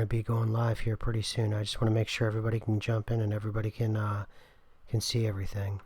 to be going live here pretty soon. I just want to make sure everybody can jump in and everybody can see everything.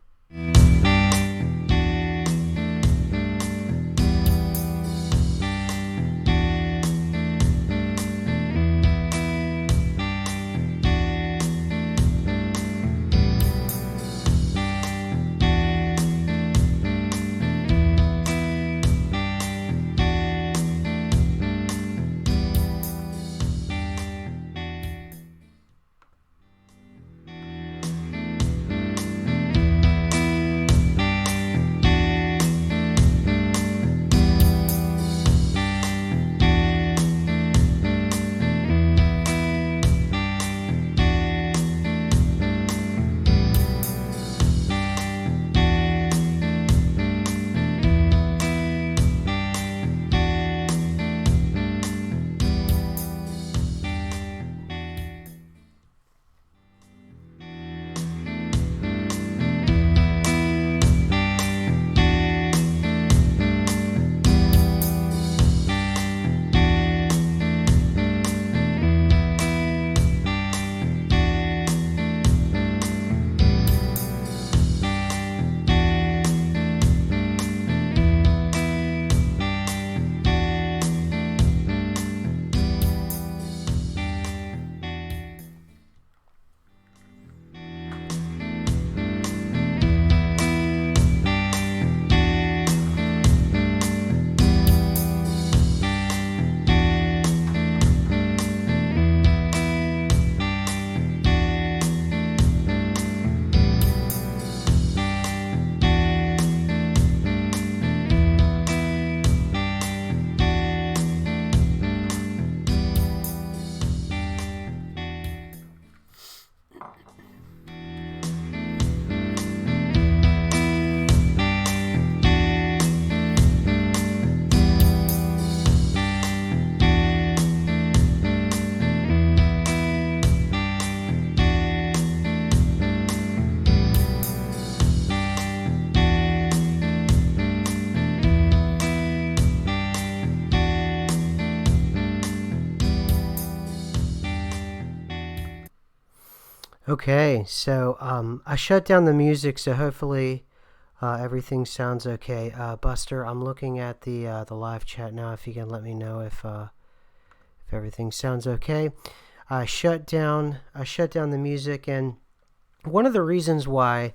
Okay, so I shut down the music, so hopefully everything sounds okay. Buster, I'm looking at the live chat now. If you can let me know if everything sounds okay. I shut down the music, and one of the reasons why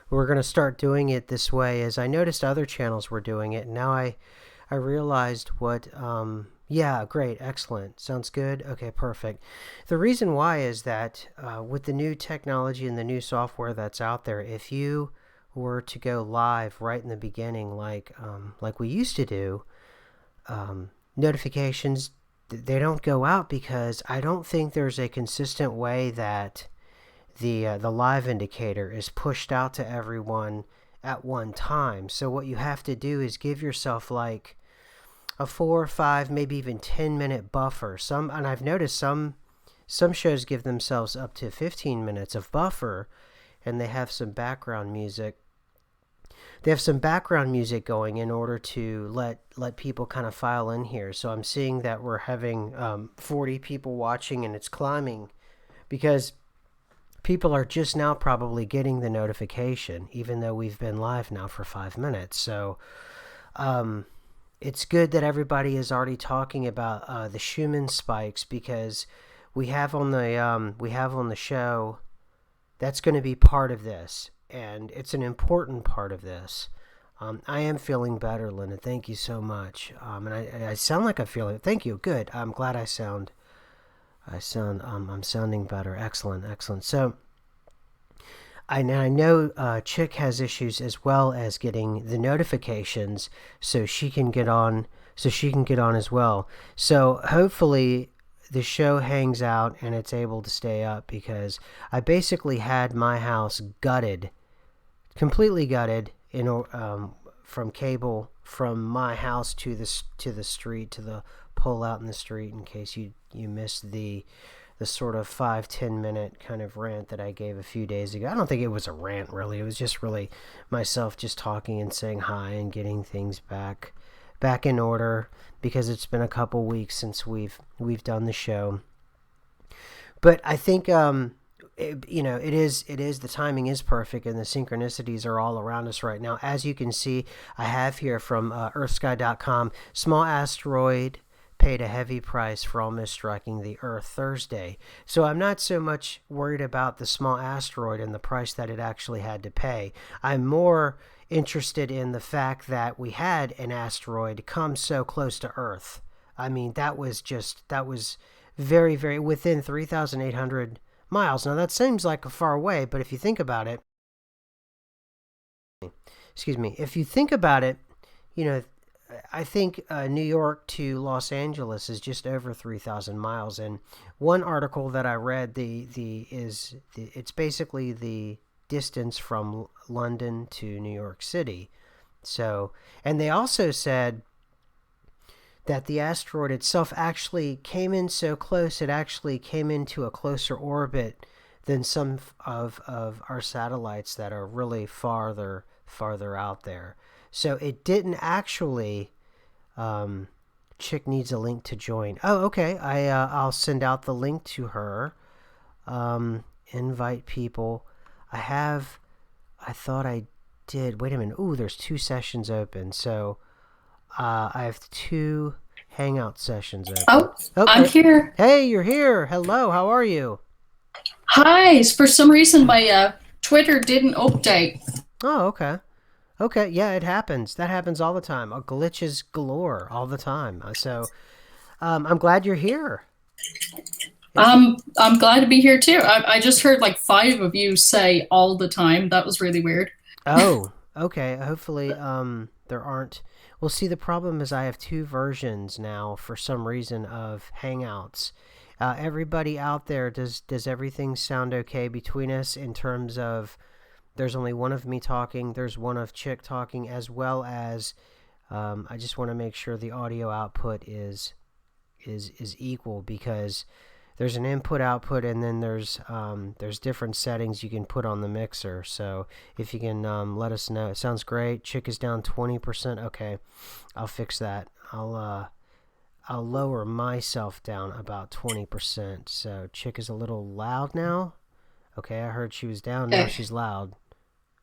we're going to start doing it this way is I noticed other channels were doing it, and now I realized what. Yeah, great, excellent. Sounds good. Okay, perfect. The reason why is that with the new technology and the new software that's out there, if you were to go live right in the beginning, like we used to do, notifications they don't go out because I don't think there's a consistent way that the live indicator is pushed out to everyone at one time. So what you have to do is give yourself like a 4 or 5, maybe even 10-minute buffer. And I've noticed some shows give themselves up to 15 minutes of buffer, and they have some background music. They have some background music going in order to let people kind of file in here. So I'm seeing that we're having 40 people watching, and it's climbing because people are just now probably getting the notification, even though we've been live now for 5 minutes. So it's good that everybody is already talking about the Schumann spikes, because we have on the show that's going to be part of this, and it's an important part of this. I am feeling better, Linda. Thank you so much. And I sound like I'm feeling. Thank you. Good. I'm glad I'm sounding better. Excellent. So I know Chick has issues as well as getting the notifications, so she can get on as well. So hopefully the show hangs out and it's able to stay up, because I basically had my house gutted, completely gutted, from cable from my house to the street, to the pole out in the street, in case you missed the sort of 5-10 minute kind of rant that I gave a few days ago. I don't think it was a rant, really. It was just really myself just talking and saying hi and getting things back in order, because it's been a couple weeks since we've done the show. But I think it is the timing is perfect and the synchronicities are all around us right now. As you can see, I have here from earthsky.com, small asteroid paid a heavy price for almost striking the Earth Thursday. So I'm not so much worried about the small asteroid and the price that it actually had to pay. I'm more interested in the fact that we had an asteroid come so close to Earth. I mean, that was very, very within 3,800 miles. Now, that seems like a far away, but if you think about it, excuse me, if you think about it, you know, I think New York to Los Angeles is just over 3,000 miles. And one article that I read, it's basically the distance from London to New York City. So, and they also said that the asteroid itself actually came in so close, it actually came into a closer orbit than some of our satellites that are really farther out there. So it didn't actually. Chick needs a link to join. Oh, okay. I'll send out the link to her. Invite people. I thought I did. Wait a minute. Ooh, there's 2 sessions open. So I have 2 Hangout sessions open. Oh, Oh, I'm here. hey, you're here. Hello, how are you? Hi. For some reason, my Twitter didn't update. Oh, okay. Okay, yeah, it happens. That happens all the time. Glitches galore all the time. I'm glad you're here. It's I'm glad to be here too. I just heard like 5 of you say all the time. That was really weird. Oh, okay. Hopefully, there aren't. Well, see, the problem is I have 2 versions now for some reason of Hangouts. Everybody out there, does everything sound okay between us in terms of there's only one of me talking, there's one of Chick talking, as well as I just want to make sure the audio output is equal because there's an input output and then there's different settings you can put on the mixer. So if you can let us know. It sounds great. Chick is down 20%. Okay, I'll fix that. I'll lower myself down about 20%. So Chick is a little loud now. Okay, I heard she was down. Now Okay. she's loud.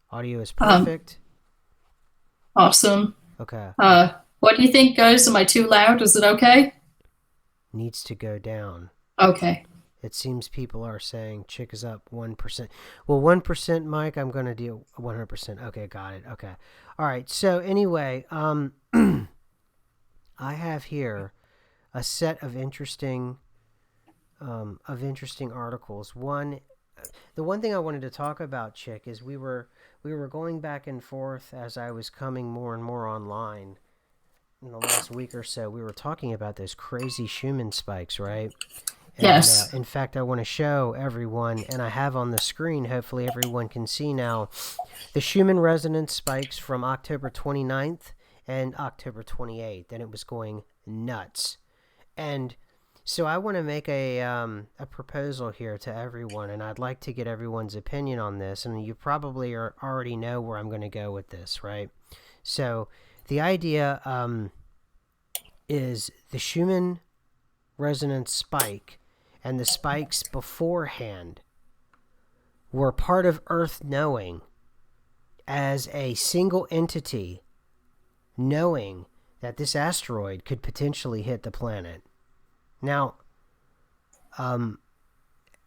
Audio is Um, perfect. awesome. Okay, What do you think, guys? Am I too loud? Is it okay? needs to go down. Okay. It seems people are saying Chick is up 1%. Well, 1%, Mike, I'm going to do 100%. Okay, got it. Okay. All right. So, anyway, I have here a set of interesting articles. The one thing I wanted to talk about, Chick, is we were going back and forth as I was coming more and more online in the last week or so. We were talking about those crazy Schumann spikes, right? And Yes. in fact, I want to show everyone, and I have on the screen, hopefully everyone can see now, the Schumann Resonance Spikes from October 29th and October 28th, and it was going nuts. And so I want to make a proposal here to everyone, and I'd like to get everyone's opinion on this, and you probably already know where I'm going to go with this, right? So the idea is the Schumann resonance spike and the spikes beforehand were part of Earth knowing as a single entity, knowing that this asteroid could potentially hit the planet. Now, um,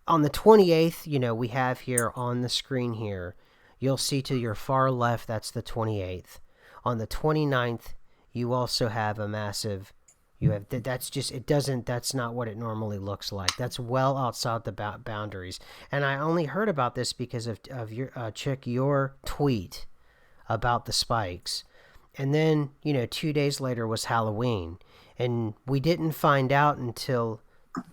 on the 28th, we have here on the screen here, you'll see to your far left, that's the 28th. On the 29th, you also have a massive. You have that's just it doesn't that's not what it normally looks like. That's well outside the boundaries. And I only heard about this because of your Chick, your tweet about the spikes. And then 2 days later was Halloween, and we didn't find out until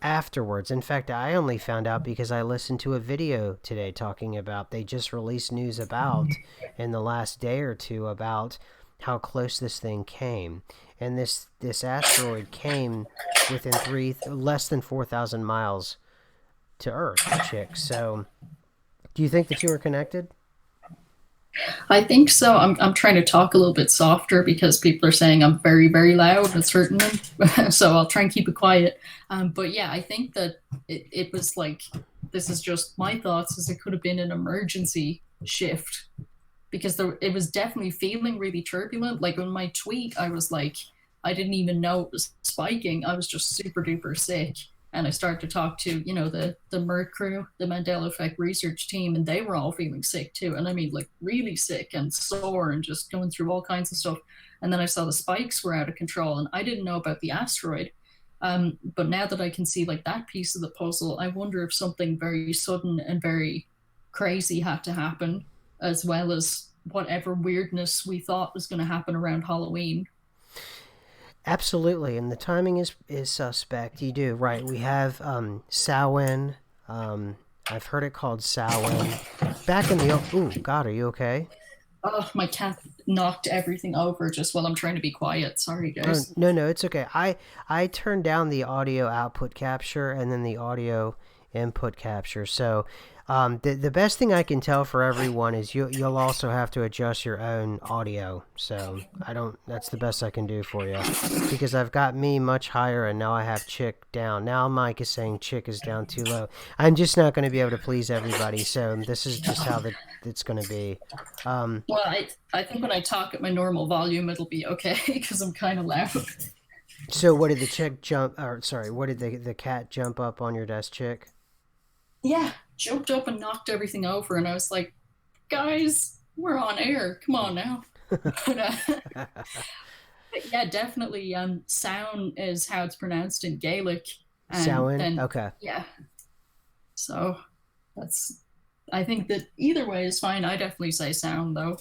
afterwards. In fact, I only found out because I listened to a video today talking about they just released news about in the last day or two about how close this thing came. And this asteroid came within less than 4,000 miles to Earth, Chick. So, do you think the two are connected? I think so. I'm trying to talk a little bit softer because people are saying I'm very, very loud at certain so I'll try and keep it quiet. But yeah, I think that it was like, this is just my thoughts, is it could have been an emergency shift because it was definitely feeling really turbulent. Like on my tweet, I was like, I didn't even know it was spiking. I was just super duper sick. And I started to talk to, the Merck crew, the Mandela Effect research team, and they were all feeling sick too. And I mean, like really sick and sore and just going through all kinds of stuff. And then I saw the spikes were out of control, and I didn't know about the asteroid. But now that I can see like that piece of the puzzle, I wonder if something very sudden and very crazy had to happen, as well as whatever weirdness we thought was going to happen around Halloween. Absolutely, and the timing is suspect. You do right. We have Samhain. I've heard it called Samhain. Back in the ooh, God, are you okay? Oh, my cat knocked everything over just while I'm trying to be quiet. Sorry, Oh guys. no, no, it's okay. I turned down the audio output capture and then the audio input capture. So the best thing I can tell for everyone is you'll also have to adjust your own audio. So I don't. That's the best I can do for you, because I've got me much higher and now I have Chick down. Now Mike is saying Chick is down too low. I'm just not going to be able to please everybody. So this is just how it's going to be. Um, Well, I think when I talk at my normal volume, it'll be okay because I'm kind of loud. so what did the chick jump? Or sorry, what did the cat jump up on your desk, Chick? Yeah, jumped up and knocked everything over, and I was like, guys, we're on air. Come on now. But, but yeah, definitely. Sound is how it's pronounced in Gaelic, and Samhain? then Okay. yeah. So that's. I think that either way is fine. I definitely say sound though.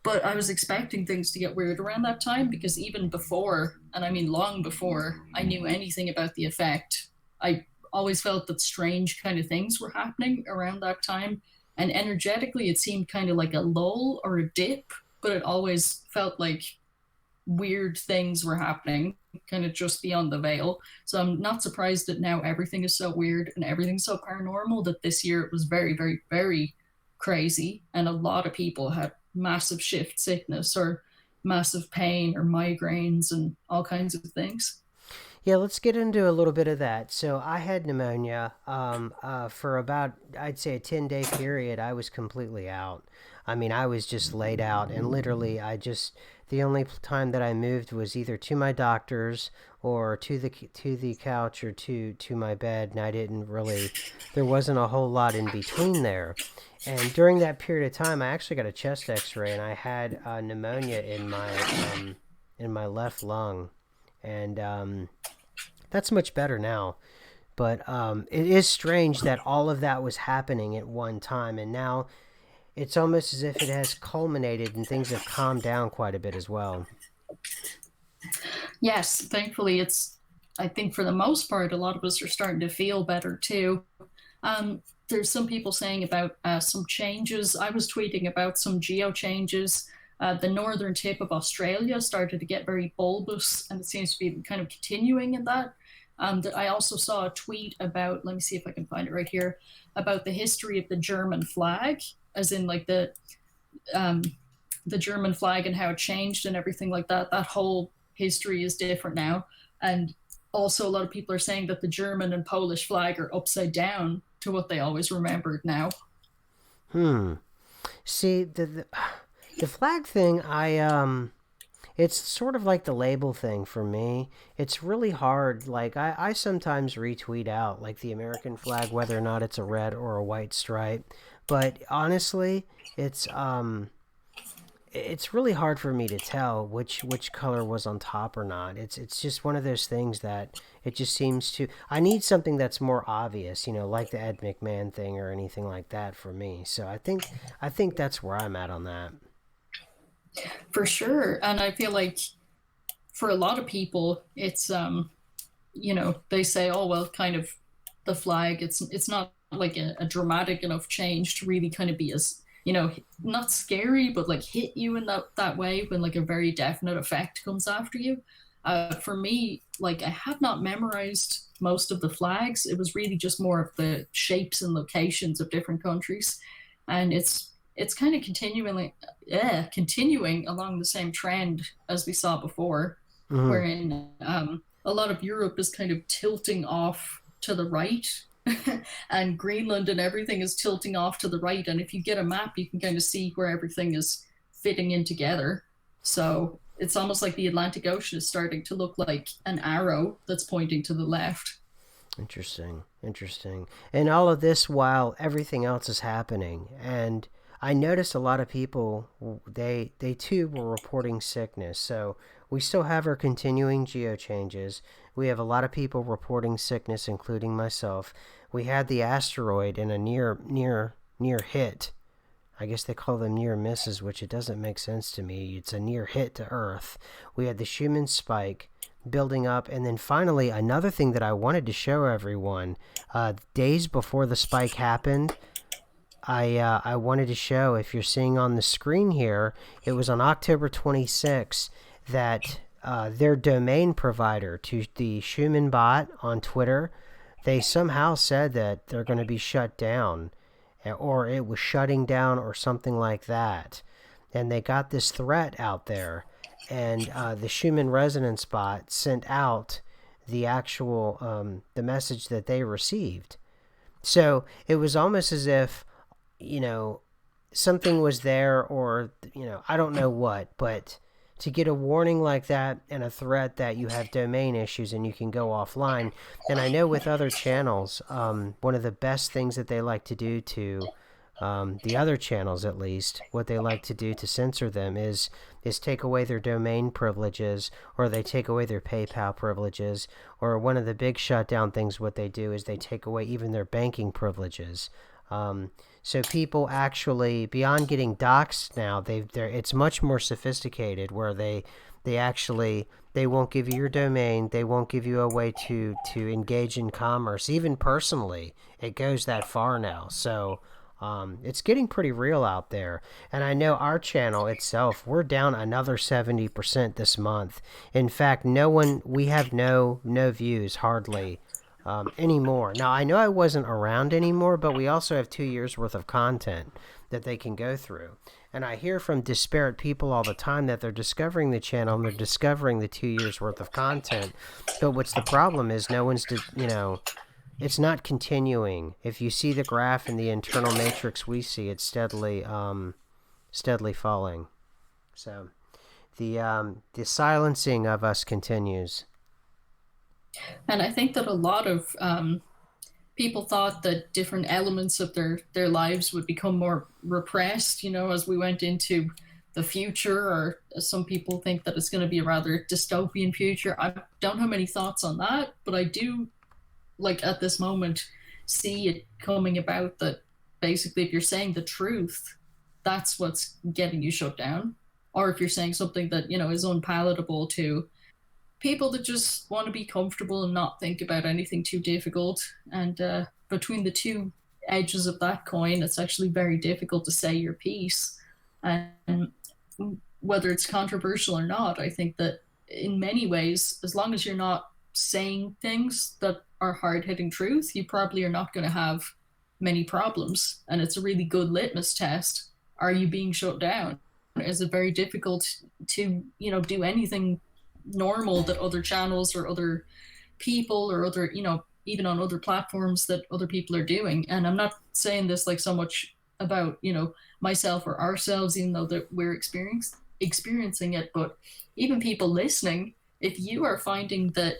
But I was expecting things to get weird around that time because even before, and I mean long before I knew anything about the effect, I always felt that strange kind of things were happening around that time. And energetically, it seemed kind of like a lull or a dip, but it always felt like weird things were happening, kind of just beyond the veil. So I'm not surprised that now everything is so weird and everything's so paranormal, that this year it was very, very, very crazy. And a lot of people had massive shift sickness or massive pain or migraines and all kinds of things. Yeah, let's get into a little bit of that. So I had pneumonia for about, I'd say, a 10-day period. I was completely out. I mean, I was just laid out, and literally, the only time that I moved was either to my doctor's or to the couch or to my bed, and I didn't really, there wasn't a whole lot in between there. And during that period of time, I actually got a chest X-ray, and I had pneumonia in my left lung, and that's much better now. But it is strange that all of that was happening at one time, and now it's almost as if it has culminated and things have calmed down quite a bit as well. Yes, thankfully, I think for the most part, a lot of us are starting to feel better too. There's some people saying about some changes. I was tweeting about some geo changes. The northern tip of Australia started to get very bulbous, and it seems to be kind of continuing in that. I also saw a tweet about, let me see if I can find it right here, about the history of the German flag, as in like um, the German flag and how it changed and everything like that. That whole history is different now. And also, a lot of people are saying that the German and Polish flag are upside down to what they always remembered now. Hmm. See, the flag thing, it's sort of like the label thing for me. It's really hard. Like I sometimes retweet out like the American flag, whether or not it's a red or a white stripe. But honestly, it's it's really hard for me to tell which color was on top or not. It's just one of those things that it just seems to. I need something that's more obvious, like the Ed McMahon thing or anything like that for me. So I think that's where I'm at on that. For sure. And I feel like for a lot of people, it's they say, oh well, kind of the flag. It's not like a dramatic enough change to really kind of be as not scary, but like hit you in that way when like a very definite effect comes after you. For me, like I had not memorized most of the flags. It was really just more of the shapes and locations of different countries, and it's kind of continuing along the same trend as we saw before, Hmm. wherein a lot of Europe is kind of tilting off to the right, and Greenland and everything is tilting off to the right. And if you get a map, you can kind of see where everything is fitting in together. So it's almost like the Atlantic Ocean is starting to look like an arrow that's pointing to the left. Interesting, interesting. And all of this while everything else is happening. And I noticed a lot of people, they too were reporting sickness. So we still have our continuing geo changes. We have a lot of people reporting sickness, including myself. We had the asteroid in a near hit. I guess they call them near misses, which it doesn't make sense to me. It's a near hit to Earth. We had the Schumann spike building up, and then finally another thing that I wanted to show everyone. Days before the spike happened, I wanted to show, if you're seeing on the screen here, it was on October 26th that their domain provider to the Schumann bot on Twitter, they somehow said that they're going to be shut down, or it was shutting down or something like that. And they got this threat out there, and the Schumann Resonance bot sent out the actual the message that they received. So it was almost as if, you know, something was there, or, I don't know what, but to get a warning like that and a threat that you have domain issues and you can go offline. And I know with other channels, one of the best things that they like to do to the other channels, at least, what they like to do to censor them is take away their domain privileges, or they take away their PayPal privileges, or one of the big shutdown things what they do is they take away even their banking privileges. So people actually, beyond getting doxxed now, it's much more sophisticated, where they actually, they won't give you your domain, they won't give you a way to engage in commerce, even personally. It goes that far now. So it's getting pretty real out there. And I know our channel itself, we're down another 70% this month. In fact, we have no views hardly anymore. Now, I know I wasn't around anymore, but we also have 2 years worth of content that they can go through. And I hear from disparate people all the time that they're discovering the channel and they're discovering the 2 years worth of content. But what's the problem is no one's, it's not continuing. If you see the graph in the internal matrix we see, it's steadily falling. So the silencing of us continues. And I think that a lot of people thought that different elements of their lives would become more repressed, as we went into the future, or some people think that it's going to be a rather dystopian future. I don't have many thoughts on that, but I do, like, at this moment, see it coming about that basically if you're saying the truth, that's what's getting you shut down. Or if you're saying something that, is unpalatable to people that just want to be comfortable and not think about anything too difficult. And between the two edges of that coin, it's actually very difficult to say your piece. And whether it's controversial or not, I think that in many ways, as long as you're not saying things that are hard hitting truth, you probably are not going to have many problems. And it's a really good litmus test. Are you being shut down? Is it very difficult to, do anything normal that other channels or other people or other, even on other platforms that other people are doing? And I'm not saying this like so much about, myself or ourselves, even though that we're experiencing it, but even people listening, if you are finding that,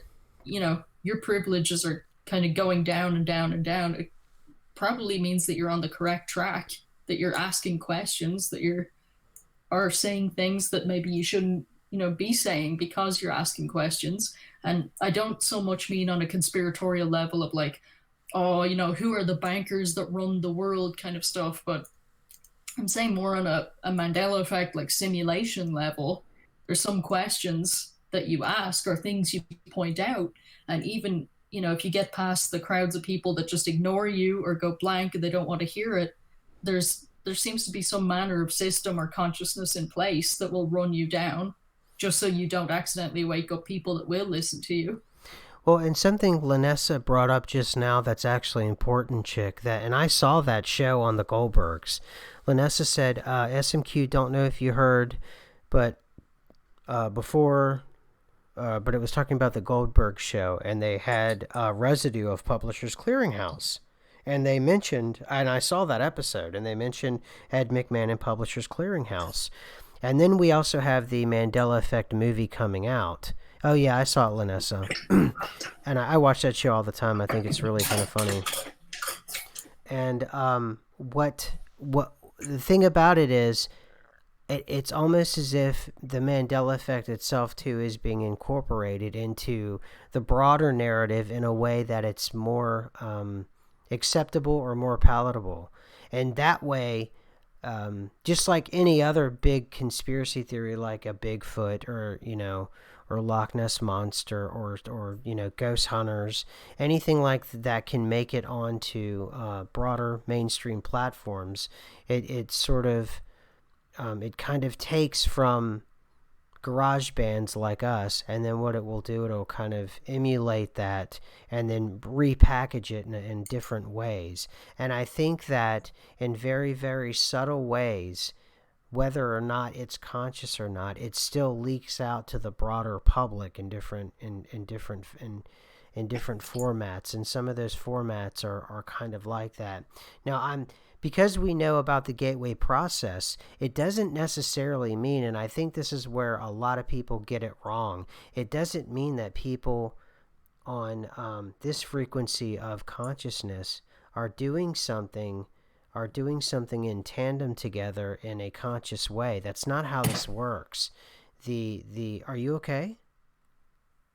your privileges are kind of going down and down and down, it probably means that you're on the correct track, that you're asking questions, that you're are saying things that maybe you shouldn't, be saying because you're asking questions. And I don't so much mean on a conspiratorial level of like, oh, who are the bankers that run the world kind of stuff, but I'm saying more on a Mandela effect, like simulation level. There's some questions that you ask or things you point out. And even, if you get past the crowds of people that just ignore you or go blank and they don't want to hear it, there seems to be some manner of system or consciousness in place that will run you down just so you don't accidentally wake up people that will listen to you. Well, and something Lanessa brought up just now that's actually important, chick. That, and I saw that show on the Goldbergs. Lanessa said, "SMQ, don't know if you heard, but before, but it was talking about the Goldberg show, and they had a residue of Publishers Clearinghouse." And they mentioned, and I saw that episode, and they mentioned Ed McMahon and Publishers Clearinghouse. And then we also have the Mandela Effect movie coming out. Oh yeah, I saw it, Lanessa. And I watch that show all the time. I think it's really kind of funny. And what the thing about it is, it's almost as if the Mandela effect itself too is being incorporated into the broader narrative in a way that it's more acceptable or more palatable, and that way, just like any other big conspiracy theory, like a Bigfoot or or Loch Ness monster or ghost hunters, anything like that can make it onto broader mainstream platforms. It sort of it kind of takes from garage bands like us, and then what it will do, it'll kind of emulate that and then repackage it in different ways. And I think that in very, very subtle ways, whether or not it's conscious or not, it still leaks out to the broader public in different formats, and some of those formats are kind of like that. Now, because we know about the gateway process, it doesn't necessarily mean, and I think this is where a lot of people get it wrong, it doesn't mean that people on this frequency of consciousness are doing something in tandem together in a conscious way. That's not how this works. The Are you okay?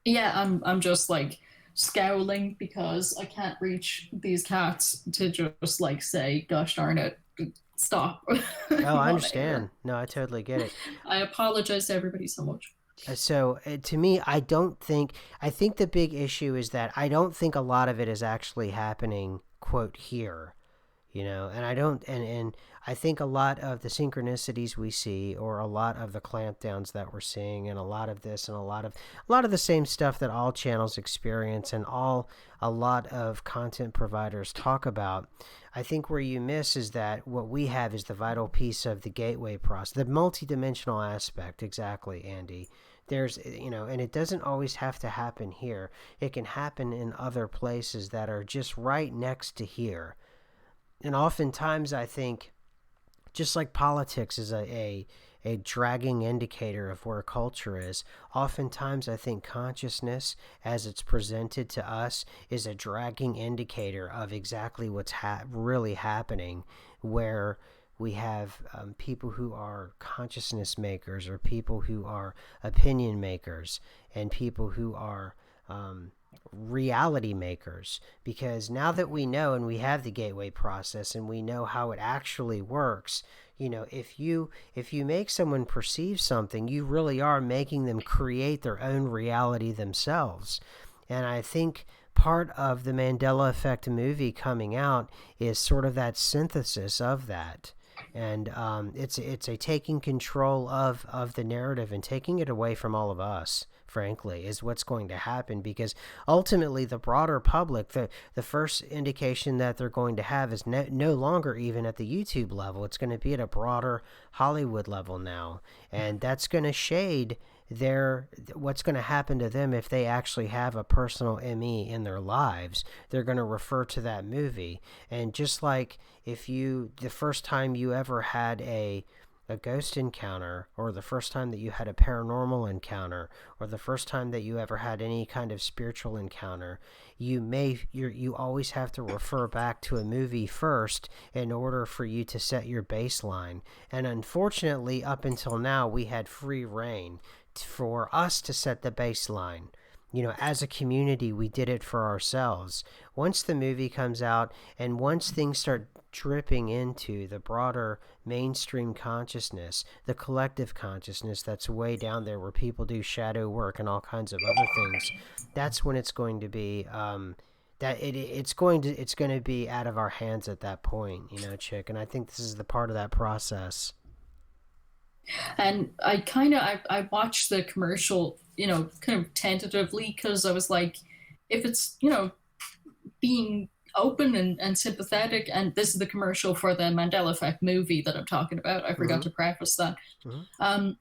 Yeah, I'm just like scowling because I can't reach these cats to just like say, gosh darn it, stop. Oh, I I'm on understand. air. No, I totally get it. I apologize to everybody so much. To me, I think the big issue is that I don't think a lot of it is actually happening, quote, here. And I don't, and I think a lot of the synchronicities we see, or a lot of the clampdowns that we're seeing, and a lot of this, and a lot of the same stuff that all channels experience, and a lot of content providers talk about. I think where you miss is that what we have is the vital piece of the gateway process, the multidimensional aspect. Exactly, Andy. There's, and it doesn't always have to happen here. It can happen in other places that are just right next to here. And oftentimes I think, just like politics is a dragging indicator of where culture is, oftentimes I think consciousness, as it's presented to us, is a dragging indicator of exactly what's really happening, where we have people who are consciousness makers, or people who are opinion makers, and people who are reality makers. Because now that we know, and we have the gateway process, and we know how it actually works, if you make someone perceive something, you really are making them create their own reality themselves. And I think part of the Mandela Effect movie coming out is sort of that synthesis of that. And it's a taking control of the narrative and taking it away from all of us, frankly, is what's going to happen. Because ultimately, the broader public, the first indication that they're going to have is no longer even at the YouTube level. It's going to be at a broader Hollywood level now. And that's going to shade what's going to happen to them if they actually have a personal ME in their lives. They're going to refer to that movie. And just like if the first time you ever had a ghost encounter, or the first time that you had a paranormal encounter, or the first time that you ever had any kind of spiritual encounter, you always have to refer back to a movie first in order for you to set your baseline. And unfortunately, up until now, we had free reign for us to set the baseline. As a community, we did it for ourselves. Once the movie comes out, and once things start dripping into the broader mainstream consciousness, the collective consciousness that's way down there, where people do shadow work and all kinds of other things, that's when it's going to be it's going to be out of our hands at that point, chick. And I think this is the part of that process. And I watched the commercial, kind of tentatively, because I was like, if it's, being open and sympathetic, and this is the commercial for the Mandela Effect movie that I'm talking about. I forgot Mm-hmm. to preface that. Mm-hmm. Um,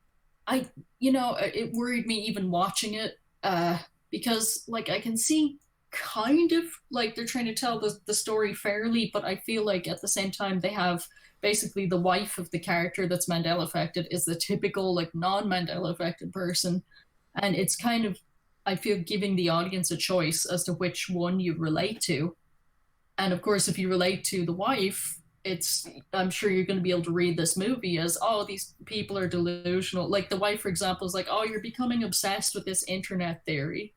I, it worried me even watching it, because like I can see kind of like they're trying to tell the story fairly, but I feel like at the same time they have basically the wife of the character that's Mandela affected is the typical like non-Mandela affected person, and it's kind of, I feel, giving the audience a choice as to which one you relate to. And of course, if you relate to the wife, it's, I'm sure you're going to be able to read this movie as, oh, these people are delusional. Like the wife, for example, is like, oh, you're becoming obsessed with this internet theory.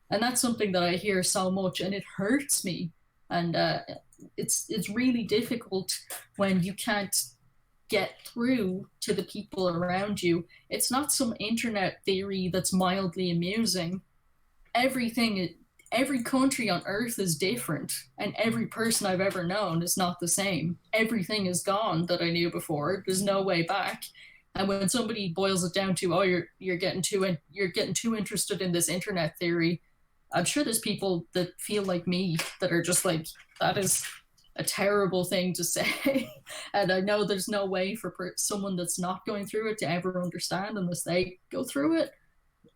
And that's something that I hear so much, and it hurts me. And it's really difficult when you can't get through to the people around you. It's not some internet theory that's mildly amusing. Everything, every country on earth is different, and every person I've ever known is not the same. Everything is gone that I knew before. There's no way back. And when somebody boils it down to, oh, you're getting too interested in this internet theory, I'm sure there's people that feel like me that are just like, that is a terrible thing to say. And I know there's no way for someone that's not going through it to ever understand unless they go through it.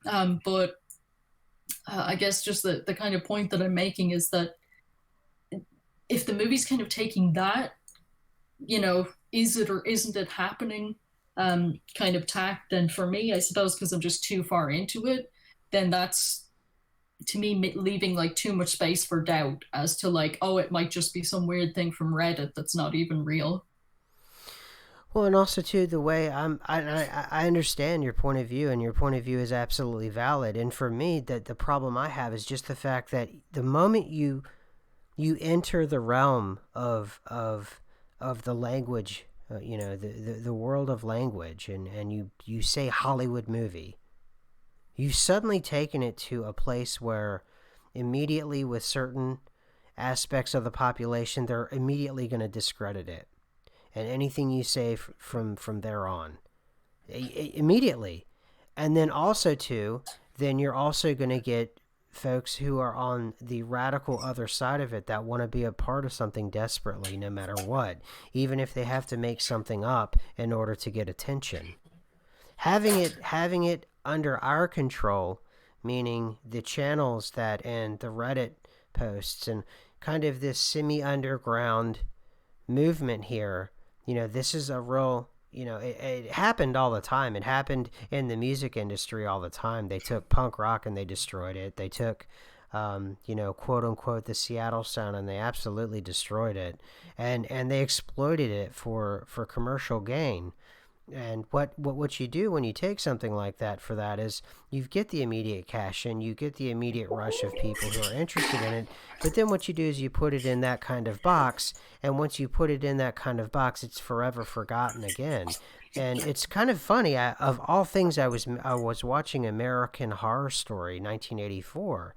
But I guess just the kind of point that I'm making is that if the movie's kind of taking that, is it or isn't it happening, kind of tact, then for me, I suppose, because I'm just too far into it, then that's, to me, leaving like too much space for doubt as to like, oh, it might just be some weird thing from Reddit that's not even real. Well, and also too the way I understand your point of view, and your point of view is absolutely valid. And for me, that the problem I have is just the fact that the moment you enter the realm of the language, the world of language, and you say Hollywood movie, you've suddenly taken it to a place where immediately with certain aspects of the population, they're immediately going to discredit it and anything you say from there on immediately. And then also too, then you're also going to get folks who are on the radical other side of it that want to be a part of something desperately no matter what, even if they have to make something up in order to get attention. Having it under our control, meaning the channels that and the Reddit posts and kind of this semi underground movement here, this is a real, it happened all the time. It happened in the music industry all the time. They took punk rock and they destroyed it. They took, quote unquote, the Seattle sound, and they absolutely destroyed it. And they exploited it for commercial gain. And what you do when you take something like that for that is you get the immediate cash in, you get the immediate rush of people who are interested in it. But then what you do is you put it in that kind of box, and once you put it in that kind of box, it's forever forgotten again. And it's kind of funny. Of all things, I was watching American Horror Story 1984,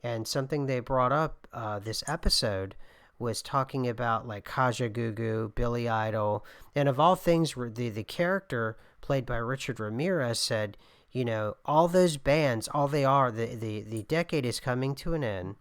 and something they brought up this episode was talking about like Kaja Gugu, Billy Idol, and of all things, the character played by Richard Ramirez said, all those bands, all they are, the decade is coming to an end,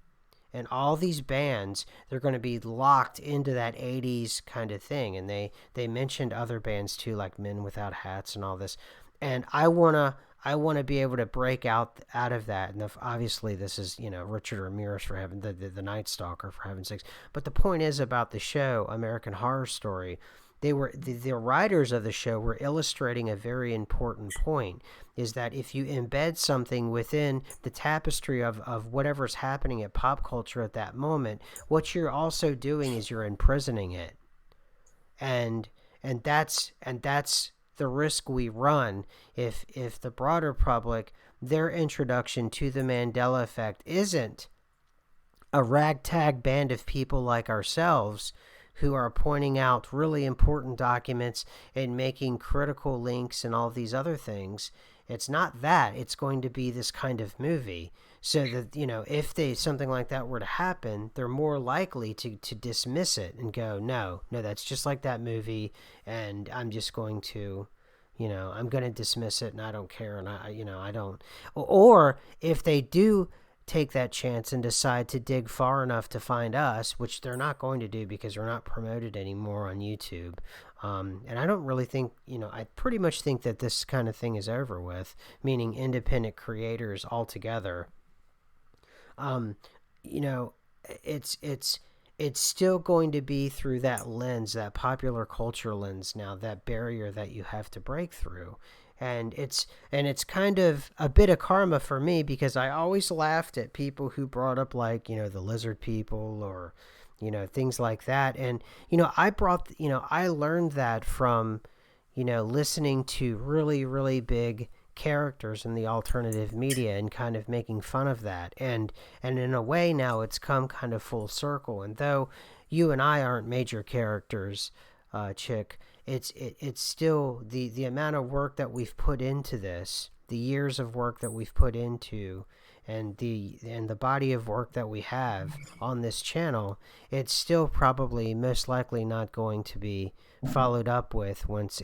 and all these bands, they're going to be locked into that 80s kind of thing. And they mentioned other bands too, like Men Without Hats and all this. And I want to be able to break out of that. And obviously, this is Richard Ramirez, for heaven, the Night Stalker, for heaven's sakes. But the point is about the show American Horror Story. They were the writers of the show were illustrating a very important point: is that if you embed something within the tapestry of whatever's happening at pop culture at that moment, what you're also doing is you're imprisoning it, and that's the risk we run if the broader public, their introduction to the Mandela effect isn't a ragtag band of people like ourselves who are pointing out really important documents and making critical links and all these other things. It's not that. It's going to be this kind of movie. So that, if something like that were to happen, they're more likely to dismiss it and go, no, that's just like that movie, and I'm just going to, I'm going to dismiss it, and I don't care, and I don't. Or if they do take that chance and decide to dig far enough to find us, which they're not going to do because we're not promoted anymore on YouTube. And I don't really think, I pretty much think that this kind of thing is over with, meaning independent creators altogether. Um, you know, it's still going to be through that lens, that popular culture lens now, that barrier that you have to break through. And it's kind of a bit of karma for me because I always laughed at people who brought up like, the lizard people or things like that. And I learned that from listening to really, really big characters in the alternative media and kind of making fun of that. And in a way now it's come kind of full circle. And though you and I aren't major characters, Chick, it's still the amount of work that we've put into this, the years of work that we've put into, and the body of work that we have on this channel, it's still probably most likely not going to be followed up with once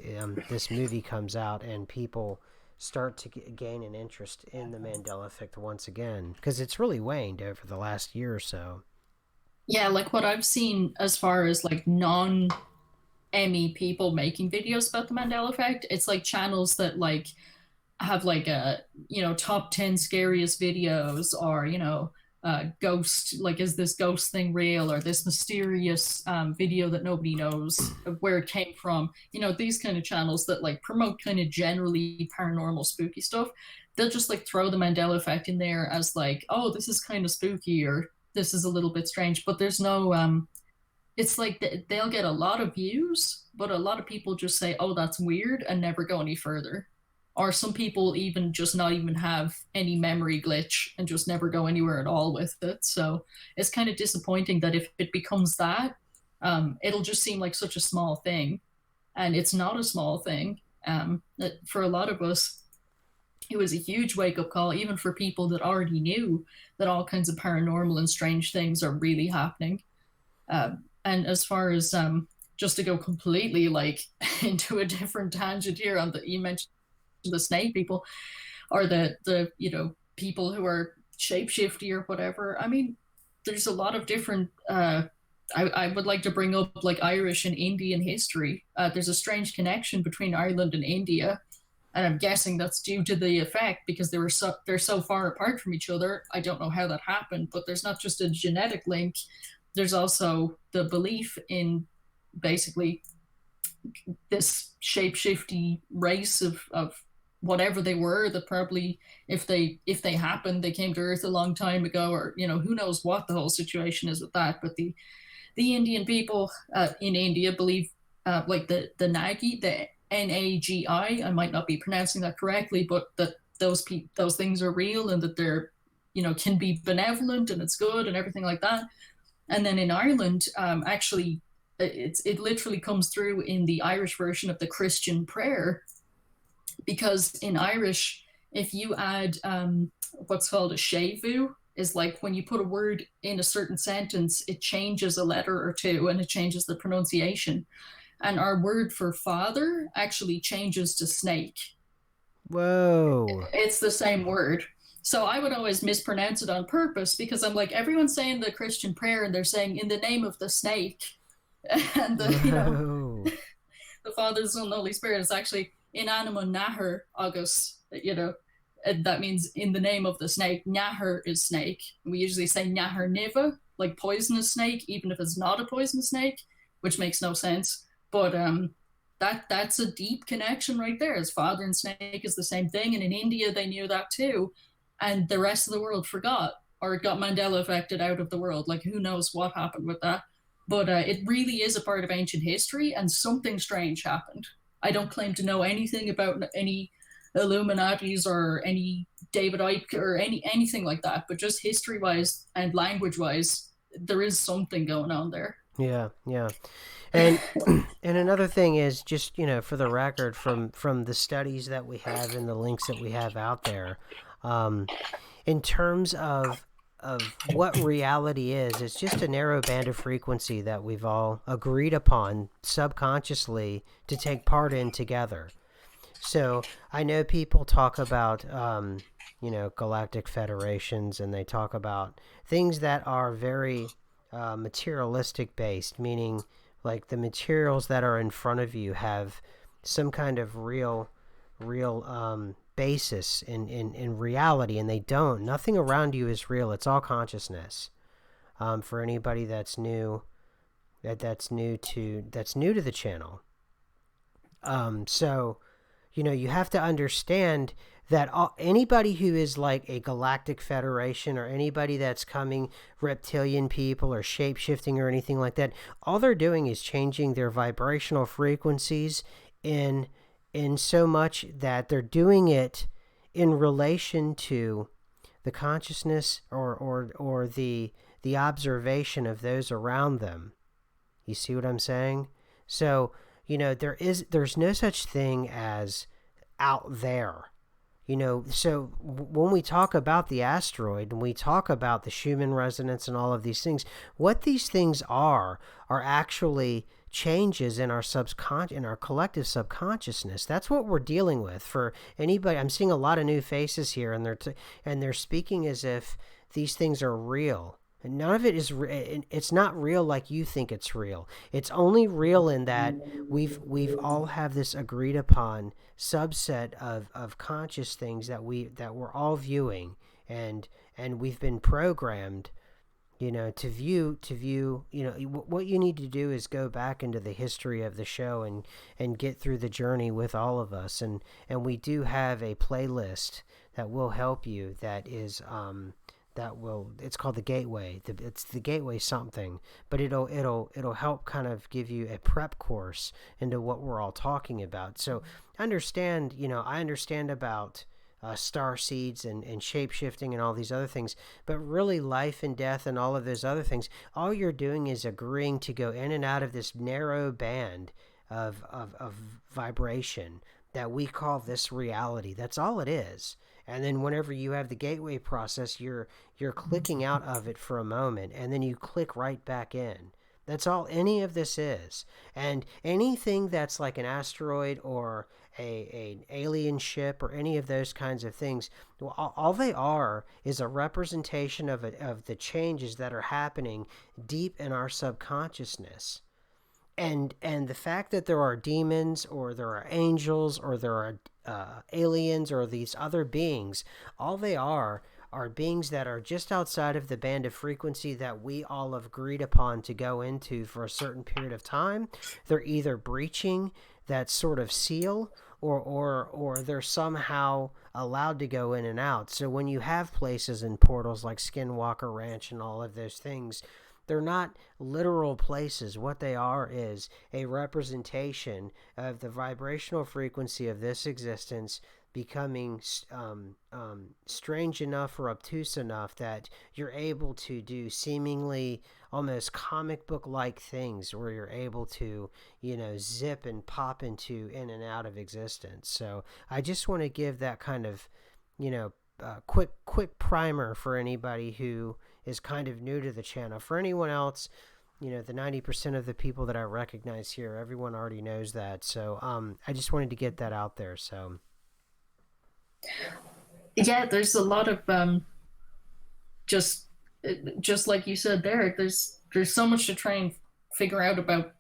this movie comes out and people start to gain an interest in the Mandela Effect once again, because it's really waned over the last year or so. Yeah, like what I've seen as far as like non Emmy people making videos about the Mandela Effect, it's like channels that like have like a top 10 scariest videos, or ghost, like, is this ghost thing real, or this mysterious video that nobody knows where it came from, these kind of channels that like promote kind of generally paranormal spooky stuff. They'll just like throw the Mandela Effect in there as like, oh, this is kind of spooky, or this is a little bit strange, but there's no it's like they'll get a lot of views, but a lot of people just say, oh, that's weird, and never go any further. Or some people even just not even have any memory glitch and just never go anywhere at all with it. So it's kind of disappointing that if it becomes that, it'll just seem like such a small thing. And it's not a small thing. That for a lot of us, it was a huge wake up call, even for people that already knew that all kinds of paranormal and strange things are really happening. And as far as just to go completely like into a different tangent here on you mentioned the snake people, or the people who are shapeshifty or whatever. I mean, there's a lot of different. I would like to bring up like Irish and Indian history. There's a strange connection between Ireland and India, and I'm guessing that's due to the effect because they're so far apart from each other. I don't know how that happened, but there's not just a genetic link. There's also the belief in basically this shapeshifty race of whatever they were, that probably if they happened, they came to Earth a long time ago, or who knows what the whole situation is with that. But the Indian people in India believe like the Nagi, the Nagi. I might not be pronouncing that correctly, but that those things are real, and that they're can be benevolent and it's good and everything like that. And then in Ireland, actually, it literally comes through in the Irish version of the Christian prayer, because in Irish, if you add what's called a shevu, is like when you put a word in a certain sentence, it changes a letter or two and it changes the pronunciation. And our word for father actually changes to snake. Whoa. It's the same word. So I would always mispronounce it on purpose because I'm like, everyone's saying the Christian prayer and they're saying in the name of the snake. And Whoa. the Father, Son, and the Holy Spirit is actually in anima nahar agus, that means in the name of the snake. Nahar is snake. We usually say nahar niva, like poisonous snake, even if it's not a poisonous snake, which makes no sense. But that's a deep connection right there. As father and snake is the same thing, and in India they knew that too, and the rest of the world forgot, or it got Mandela affected out of the world. Like who knows what happened with that? But it really is a part of ancient history, and something strange happened. I don't claim to know anything about any Illuminatis or any David Icke or anything like that, but just history wise and language wise, there is something going on there. Yeah, yeah. And and another thing is just, for the record, from the studies that we have and the links that we have out there, um, in terms of what reality is, it's just a narrow band of frequency that we've all agreed upon subconsciously to take part in together. So I know people talk about galactic federations, and they talk about things that are very materialistic based, meaning like the materials that are in front of you have some kind of real basis in reality, and they don't. Nothing around you is real. It's all consciousness. For anybody that's new to the channel. So you have to understand that anybody who is like a galactic federation, or anybody that's coming, reptilian people or shape shifting or anything like that, all they're doing is changing their vibrational frequencies in so much that they're doing it in relation to the consciousness, or the observation of those around them. You see what I'm saying? So, there's no such thing as out there. So when we talk about the asteroid and we talk about the Schumann resonance and all of these things, what these things are actually changes in our in our collective subconsciousness. That's what we're dealing with. For anybody, I'm seeing a lot of new faces here, and they're speaking as if these things are real. And none of it is. It's not real like you think it's real. It's only real in that we've all have this agreed upon subset of conscious things that we're all viewing, and we've been programmed, to view. What you need to do is go back into the history of the show and get through the journey with all of us, and we do have a playlist that will help you, it's called the gateway. It's the gateway something, but it'll help kind of give you a prep course into what we're all talking about. So I understand about star seeds and shape shifting and all these other things, but really life and death and all of those other things, all you're doing is agreeing to go in and out of this narrow band of vibration that we call this reality. That's all it is. And then whenever you have the gateway process, you're clicking out of it for a moment, and then you click right back in. That's all any of this is. And anything that's like an asteroid or an alien ship or any of those kinds of things, well, all they are is a representation of the changes that are happening deep in our subconsciousness. And the fact that there are demons, or there are angels, or there are aliens, or these other beings, all they are beings that are just outside of the band of frequency that we all have agreed upon to go into for a certain period of time. They're either breaching that sort of seal, or they're somehow allowed to go in and out. So when you have places and portals like Skinwalker Ranch and all of those things, they're not literal places. What they are is a representation of the vibrational frequency of this existence becoming strange enough or obtuse enough that you're able to do seemingly almost comic book like things, where you're able to, zip and pop into in and out of existence. So I just want to give that kind of, quick primer for anybody who is kind of new to the channel. For anyone else, the 90% of the people that I recognize here, everyone already knows that. So I just wanted to get that out there. So Yeah, there's a lot of just just like you said there. There's so much to try and figure out about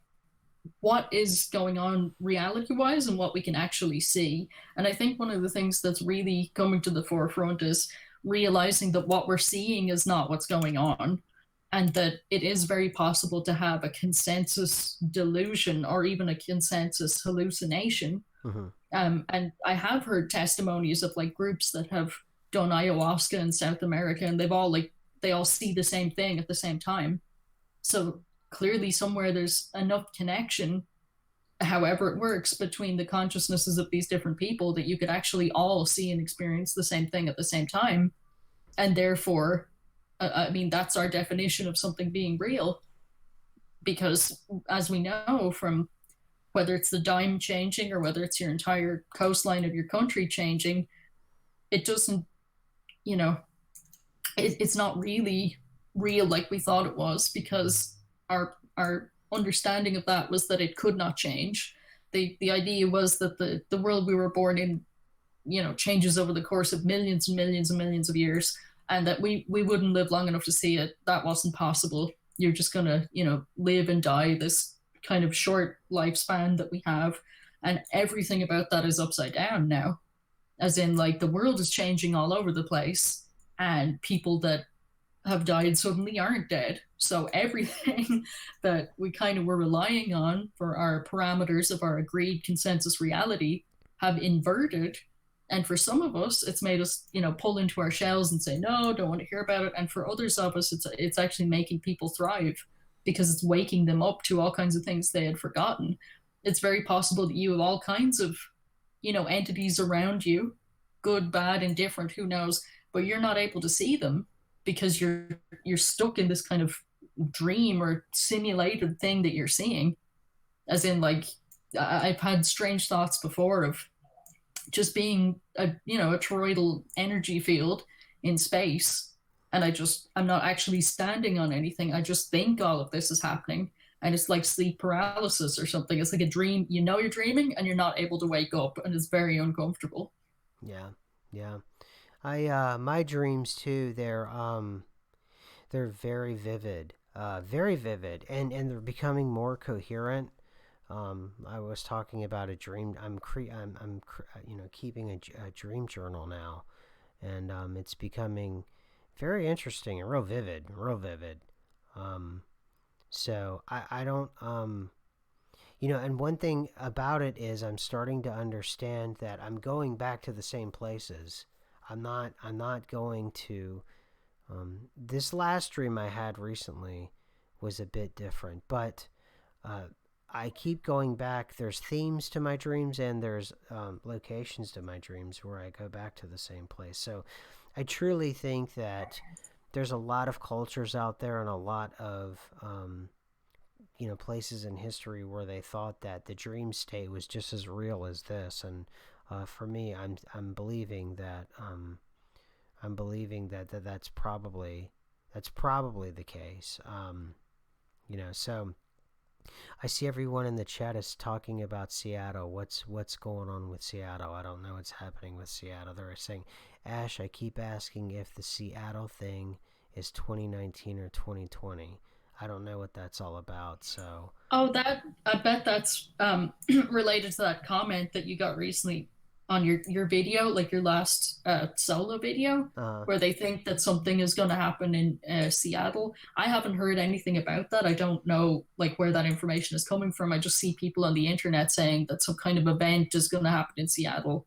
what is going on reality wise and what we can actually see. And I think one of the things that's really coming to the forefront is realizing that what we're seeing is not what's going on, and that it is very possible to have a consensus delusion or even a consensus hallucination. mm-hmm. And I have heard testimonies of like groups that have done ayahuasca in South America, and they all see the same thing at the same time. So clearly somewhere there's enough connection, however it works, between the consciousnesses of these different people that you could actually all see and experience the same thing at the same time. And therefore, I mean, that's our definition of something being real. Because as we know, from whether it's the dime changing or whether it's your entire coastline of your country changing, it doesn't, you know, it's not really real like we thought it was, because our understanding of that was that it could not change. The idea was that the world we were born in changes over the course of millions and millions and millions of years, and that we wouldn't live long enough to see it. That wasn't possible. You're just gonna live and die this kind of short lifespan that we have, and everything about that is upside down now, as in like the world is changing all over the place, and people that have died suddenly aren't dead. So everything that we kind of were relying on for our parameters of our agreed consensus reality have inverted. And for some of us, it's made us, pull into our shells and say, no, don't want to hear about it. And for others of us, it's actually making people thrive because it's waking them up to all kinds of things they had forgotten. It's very possible that you have all kinds of, entities around you, good, bad, indifferent, who knows, but you're not able to see them because you're stuck in this kind of dream or simulated thing that you're seeing. As in, like, I've had strange thoughts before of just being a toroidal energy field in space, and I'm not actually standing on anything. I just think all of this is happening, and it's like sleep paralysis or something. It's like a dream. You're dreaming and you're not able to wake up, and it's very uncomfortable. Yeah, yeah. I my dreams too. They're very vivid, and they're becoming more coherent. I was talking about a dream. Keeping a dream journal now, and it's becoming very interesting and real vivid, real vivid. Um, so I don't and one thing about it is I'm starting to understand that I'm going back to the same places. I'm not going to this last dream I had recently was a bit different, but uh, I keep going back. There's themes to my dreams, and there's locations to my dreams where I go back to the same place. So I truly think that there's a lot of cultures out there and a lot of places in history where they thought that the dream state was just as real as this. And for me, I'm believing that that's probably the case. So I see everyone in the chat is talking about Seattle. What's going on with Seattle? I don't know what's happening with Seattle. They're saying, Ash, I keep asking if the Seattle thing is 2019 or 2020. I don't know what that's all about. So, Oh, that I bet that's related to that comment that you got recently on your video, like your last solo video, uh, where they think that something is going to happen in Seattle. I haven't heard anything about that. I don't know like where that information is coming from. I just see people on the internet saying that some kind of event is going to happen in Seattle.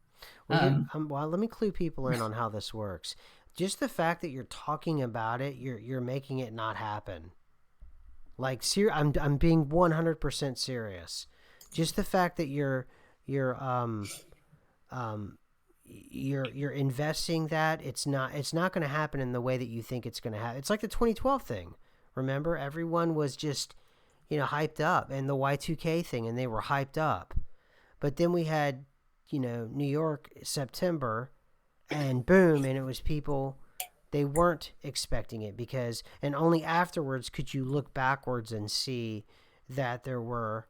Um, let me clue people in on how this works. Just the fact that you're talking about it, you're making it not happen. Like, I'm being 100% serious. Just the fact that you're um you're investing that it's not going to happen in the way that you think it's going to happen. It's like the 2012 thing. Remember, everyone was just hyped up, and the Y2K thing, and they were hyped up. But then we had New York September, and boom, and it was people, they weren't expecting it, because and only afterwards could you look backwards and see that there were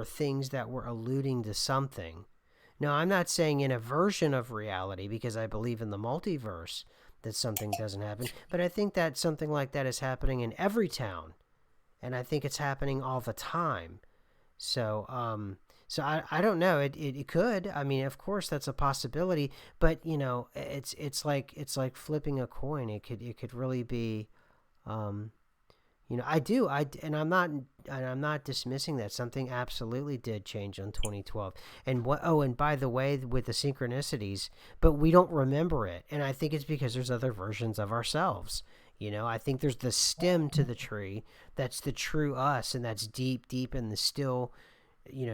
things that were alluding to something. Now, I'm not saying in a version of reality, because I believe in the multiverse, that something doesn't happen, but I think that something like that is happening in every town, and I think it's happening all the time. So, I don't know. It could. I mean, of course, that's a possibility. But it's like flipping a coin. It could really be. Um, I do. And I'm not dismissing that something absolutely did change in 2012. And what? Oh, and by the way, with the synchronicities, but we don't remember it. And I think it's because there's other versions of ourselves. I think there's the stem to the tree that's the true us, and that's deep, deep in the still,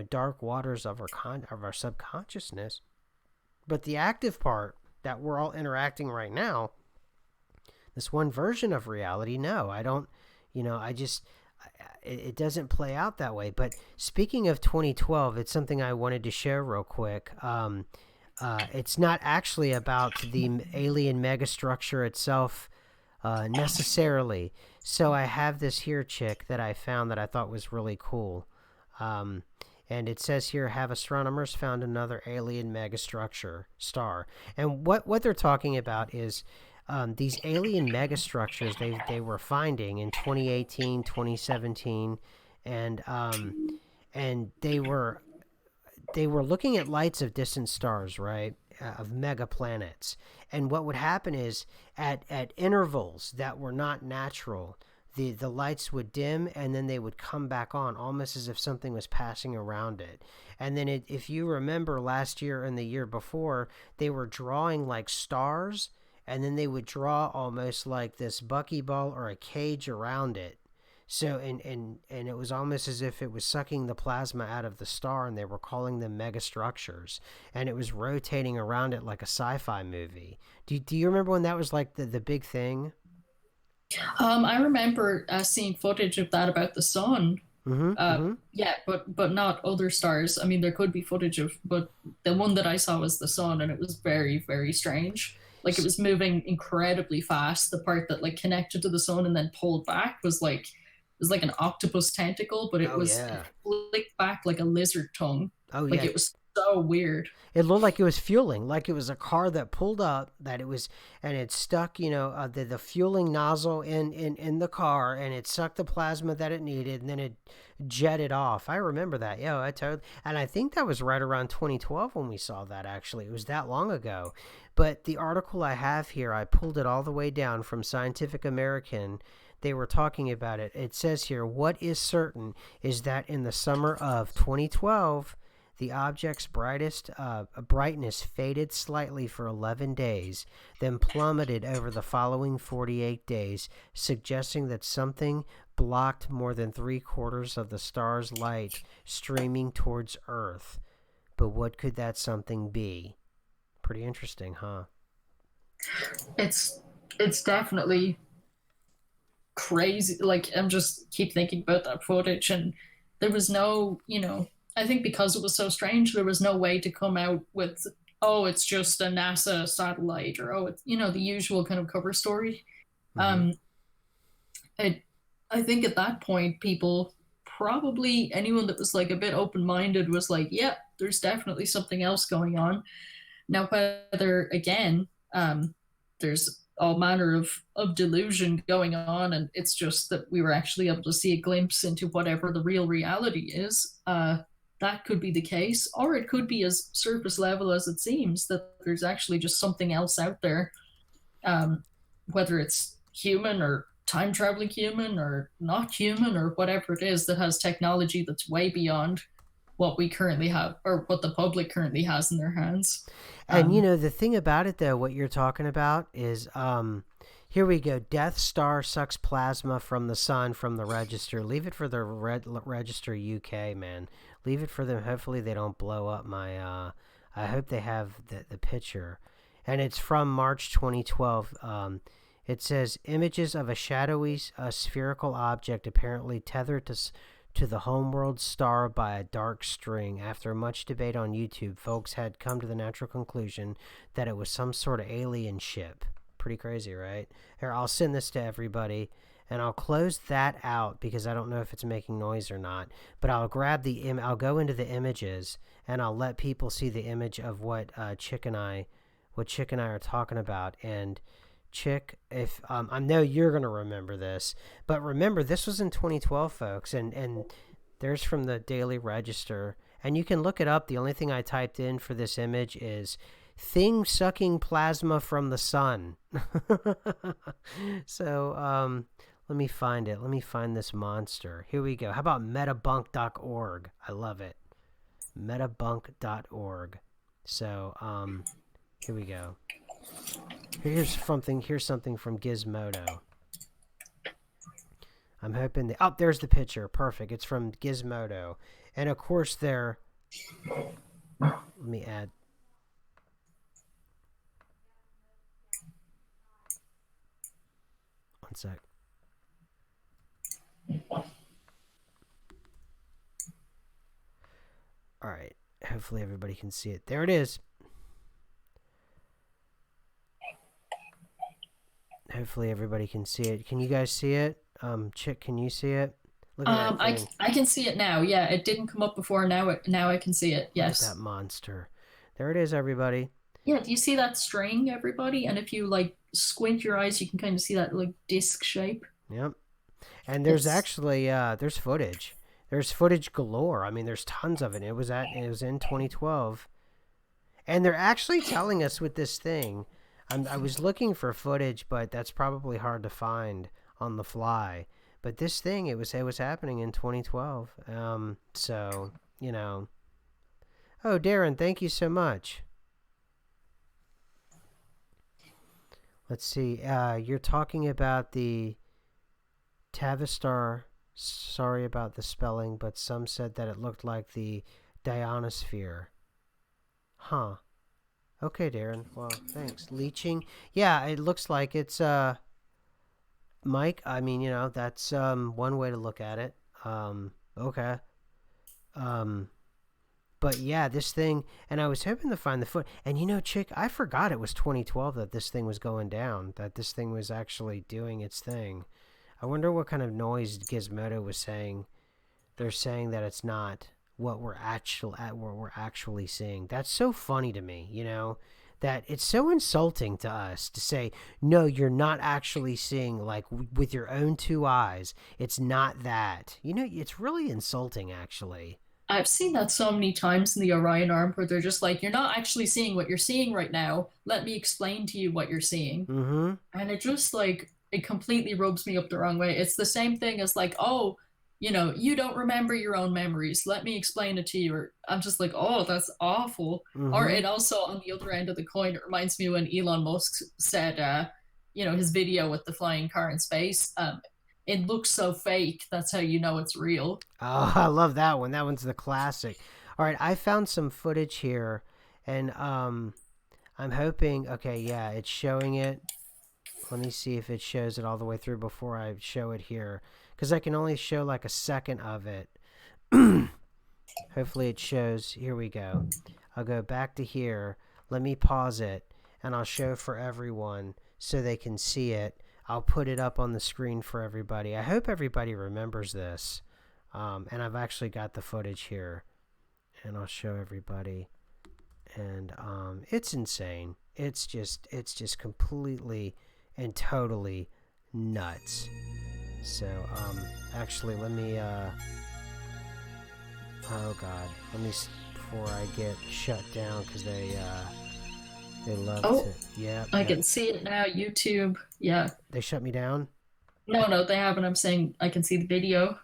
dark waters of our subconsciousness. But the active part that we're all interacting right now, this one version of reality, no, I don't. I just it doesn't play out that way. But speaking of 2012, it's something I wanted to share real quick. It's not actually about the alien megastructure itself necessarily. So I have this here chick that I found that I thought was really cool. Um, And it says here, have astronomers found another alien megastructure star? And what they're talking about is these alien megastructures they were finding in 2018, 2017, and and they were looking at lights of distant stars, right? Of mega planets. And what would happen is at intervals that were not natural, the lights would dim and then they would come back on almost as if something was passing around it. And then if you remember last year and the year before, they were drawing like stars and then they would draw almost like this buckyball or a cage around it. So and it was almost as if it was sucking the plasma out of the star, and they were calling them megastructures, and it was rotating around it like a sci-fi movie. Do you remember when that was like the big thing? I remember seeing footage of that about the sun. Mm-hmm. Mm-hmm. Yeah, but not other stars. I mean, there could be footage of, but the one that I saw was the sun, and it was very, very strange. Like it was moving incredibly fast. The part that like connected to the sun and then pulled back was like an octopus tentacle, but Oh it yeah. flicked back like a lizard tongue. Oh Like yeah. it was so weird. It looked like it was fueling, like it was a car that pulled up, that it was, and it stuck, the fueling nozzle in the car, and it sucked the plasma that it needed, and then it jetted off. I remember that. Yeah, I totally, and I think that was right around 2012 when we saw that. Actually, it was that long ago. But the article I have here, I pulled it all the way down from Scientific American. They were talking about it. It says here, what is certain is that in the summer of 2012, the object's brightness faded slightly for 11 days, then plummeted over the following 48 days, suggesting that something blocked more than three-quarters of the star's light streaming towards Earth. But what could that something be? Pretty interesting, huh? It's it's definitely crazy. Like I'm just keep thinking about that footage, and there was no, I think because it was so strange, there was no way to come out with, oh, it's just a NASA satellite, or oh, it's the usual kind of cover story. Mm-hmm. Um, I I think at that point, people probably anyone that was like a bit open minded was like, yeah, there's definitely something else going on. Now, whether again, there's all manner of delusion going on, and it's just that we were actually able to see a glimpse into whatever the real reality is. That could be the case, or it could be as surface level as it seems that there's actually just something else out there, um, whether it's human or time traveling human or not human or whatever it is that has technology that's way beyond what we currently have or what the public currently has in their hands. And Um, the thing about it though, what you're talking about is here we go. Death Star sucks plasma from the sun from the register. Leave it for the register UK, man. Leave it for them. Hopefully they don't blow up my I hope they have the picture. And it's from March 2012. It says images of a shadowy spherical object apparently tethered to the homeworld star by a dark string. After much debate on YouTube, folks had come to the natural conclusion that it was some sort of alien ship. Pretty crazy, right? Here, I'll send this to everybody, and I'll close that out because I don't know if it's making noise or not. But I'll grab I'll go into the images, and I'll let people see the image of what Chick and I are talking about. And Chick, if I know you're gonna remember this, but remember this was in 2012, folks, and there's from the Daily Register, and you can look it up. The only thing I typed in for this image is "thing sucking plasma from the sun." So let me find it. Let me find this monster. Here we go. How about metabunk.org? I love it. Metabunk.org. So here we go. Here's something from Gizmodo. I'm hoping there's the picture. Perfect. It's from Gizmodo. And of course let me add. One sec. All right. Hopefully everybody can see it. There it is. Hopefully everybody can see it. Can you guys see it? Chick, can you see it? Look at that thing. I can see it now. Yeah, it didn't come up before. Now I can see it. Look at that Yes. monster. There it is, everybody. Yeah, do you see that string, everybody? And if you like squint your eyes, you can kind of see that like disc shape. Yep. And there's It's actually there's footage. There's footage galore. I mean, there's tons of it. It was in 2012, and they're actually telling us with this thing. I was looking for footage, but that's probably hard to find on the fly. But this thing, it was happening in 2012. So you know. Oh, Darren, thank you so much. Let's see. You're talking about the Tavistar. Sorry about the spelling, but some said that it looked like the Dionosphere. Huh. Okay, Darren. Well, thanks. Leeching. Yeah, it looks like it's Mike. I mean, that's one way to look at it. Okay. Um but yeah, this thing, and I was hoping to find the foot. And Chick, I forgot it was 2012 that this thing was going down, that this thing was actually doing its thing. I wonder what kind of noise Gizmodo was saying. They're saying that it's not what we're actually seeing. That's so funny to me, that it's so insulting to us to say, no, you're not actually seeing, like, with your own two eyes. It's not that. It's really insulting, actually. I've seen that so many times in the Orion arm where they're just like, you're not actually seeing what you're seeing right now. Let me explain to you what you're seeing. Mm-hmm. And it just like it completely rubs me up the wrong way. It's the same thing as like, oh, you don't remember your own memories. Let me explain it to you. Or I'm just like, oh, that's awful. Or Mm-hmm. it also on the other end of the coin, it reminds me when Elon Musk said, his video with the flying car in space. It looks so fake. That's how you know it's real. Oh, I love that one. That one's the classic. All right, I found some footage here, and I'm hoping. Okay, yeah, it's showing it. Let me see if it shows it all the way through before I show it here, because I can only show like a second of it. Hopefully it shows. Here we go. I'll go back to here. Let me pause it, and I'll show for everyone so they can see it. I'll put it up on the screen for everybody. I hope everybody remembers this. And I've actually got the footage here, and I'll show everybody. And it's insane. It's just completely and totally nuts. So actually, let me. Oh God, let me before I get shut down because they love Oh, to. Yeah, I yeah. can see it now. YouTube. Yeah. They shut me down. No, no, they haven't. I'm saying I can see the video.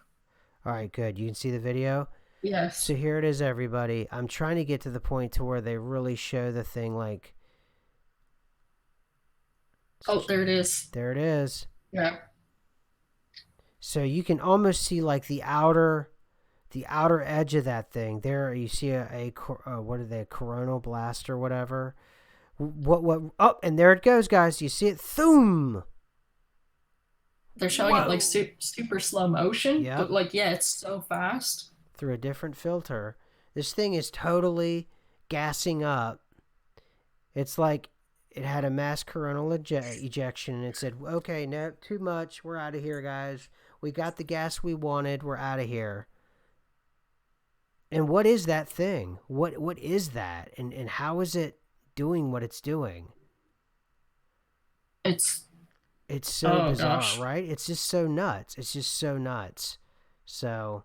All right, good. You can see the video. So Yes. here it is, everybody. I'm trying to get to the point to where they really show the thing like. Oh, there it is. There it is. Yeah. So you can almost see like the outer edge of that thing. There you see what are they, a coronal blast or whatever. What oh, and there it goes, guys. You see it? Thoom. They're showing it like Whoa. super slow motion, but Yep. like, yeah, it's so fast. Through a different filter. This thing is totally gassing up. It's like it had a mass coronal ejection, and it said, "Okay, no, too much. We're out of here, guys. We got the gas we wanted. We're out of here." And what is that thing? What is that? And how is it doing what it's doing? It's, It's so oh bizarre, gosh. right? It's just so nuts. It's just so nuts. So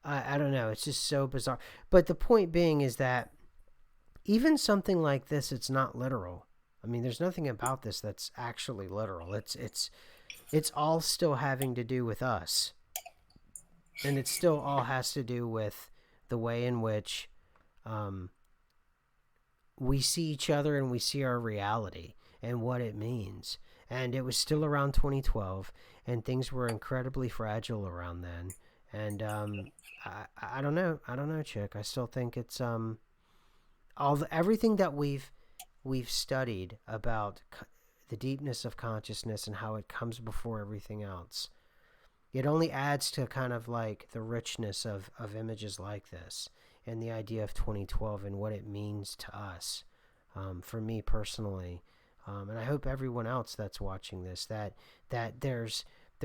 I don't know. It's just so bizarre. But the point being is that even something like this, it's not literal. I mean, there's nothing about this that's actually literal. It's all still having to do with us, and it still all has to do with the way in which um, we see each other and we see our reality and what it means. And it was still around 2012, and things were incredibly fragile around then. And I don't know. I don't know, Chick. I still think it's everything that we've studied about the deepness of consciousness and how it comes before everything else. It only adds to kind of like the richness of images like this and the idea of 2012 and what it means to us, for me personally, and I hope everyone else that's watching this, that there's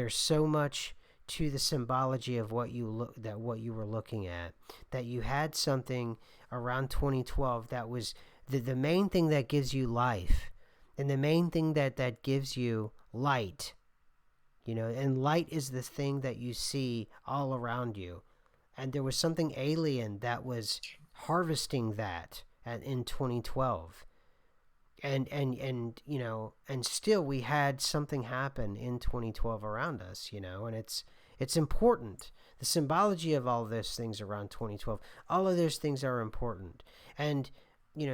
so much to the symbology of what you were looking at. That you had something around 2012 that was the main thing that gives you life, and the main thing that gives you light. And light is the thing that you see all around you. And there was something alien that was harvesting that in 2012. And still we had something happen in 2012 around us, and it's important. The symbology of all those things around 2012, all of those things are important. And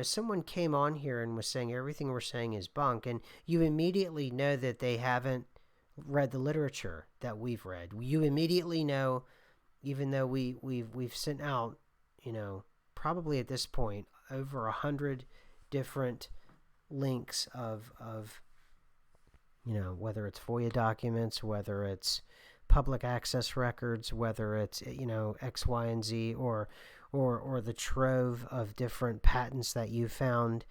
someone came on here and was saying everything we're saying is bunk, and you immediately know that they haven't read the literature that we've read. You immediately know, even though we've sent out, probably at this point over 100 different links of whether it's FOIA documents, whether it's public access records, whether it's X, Y, and Z, or the trove of different patents that you found.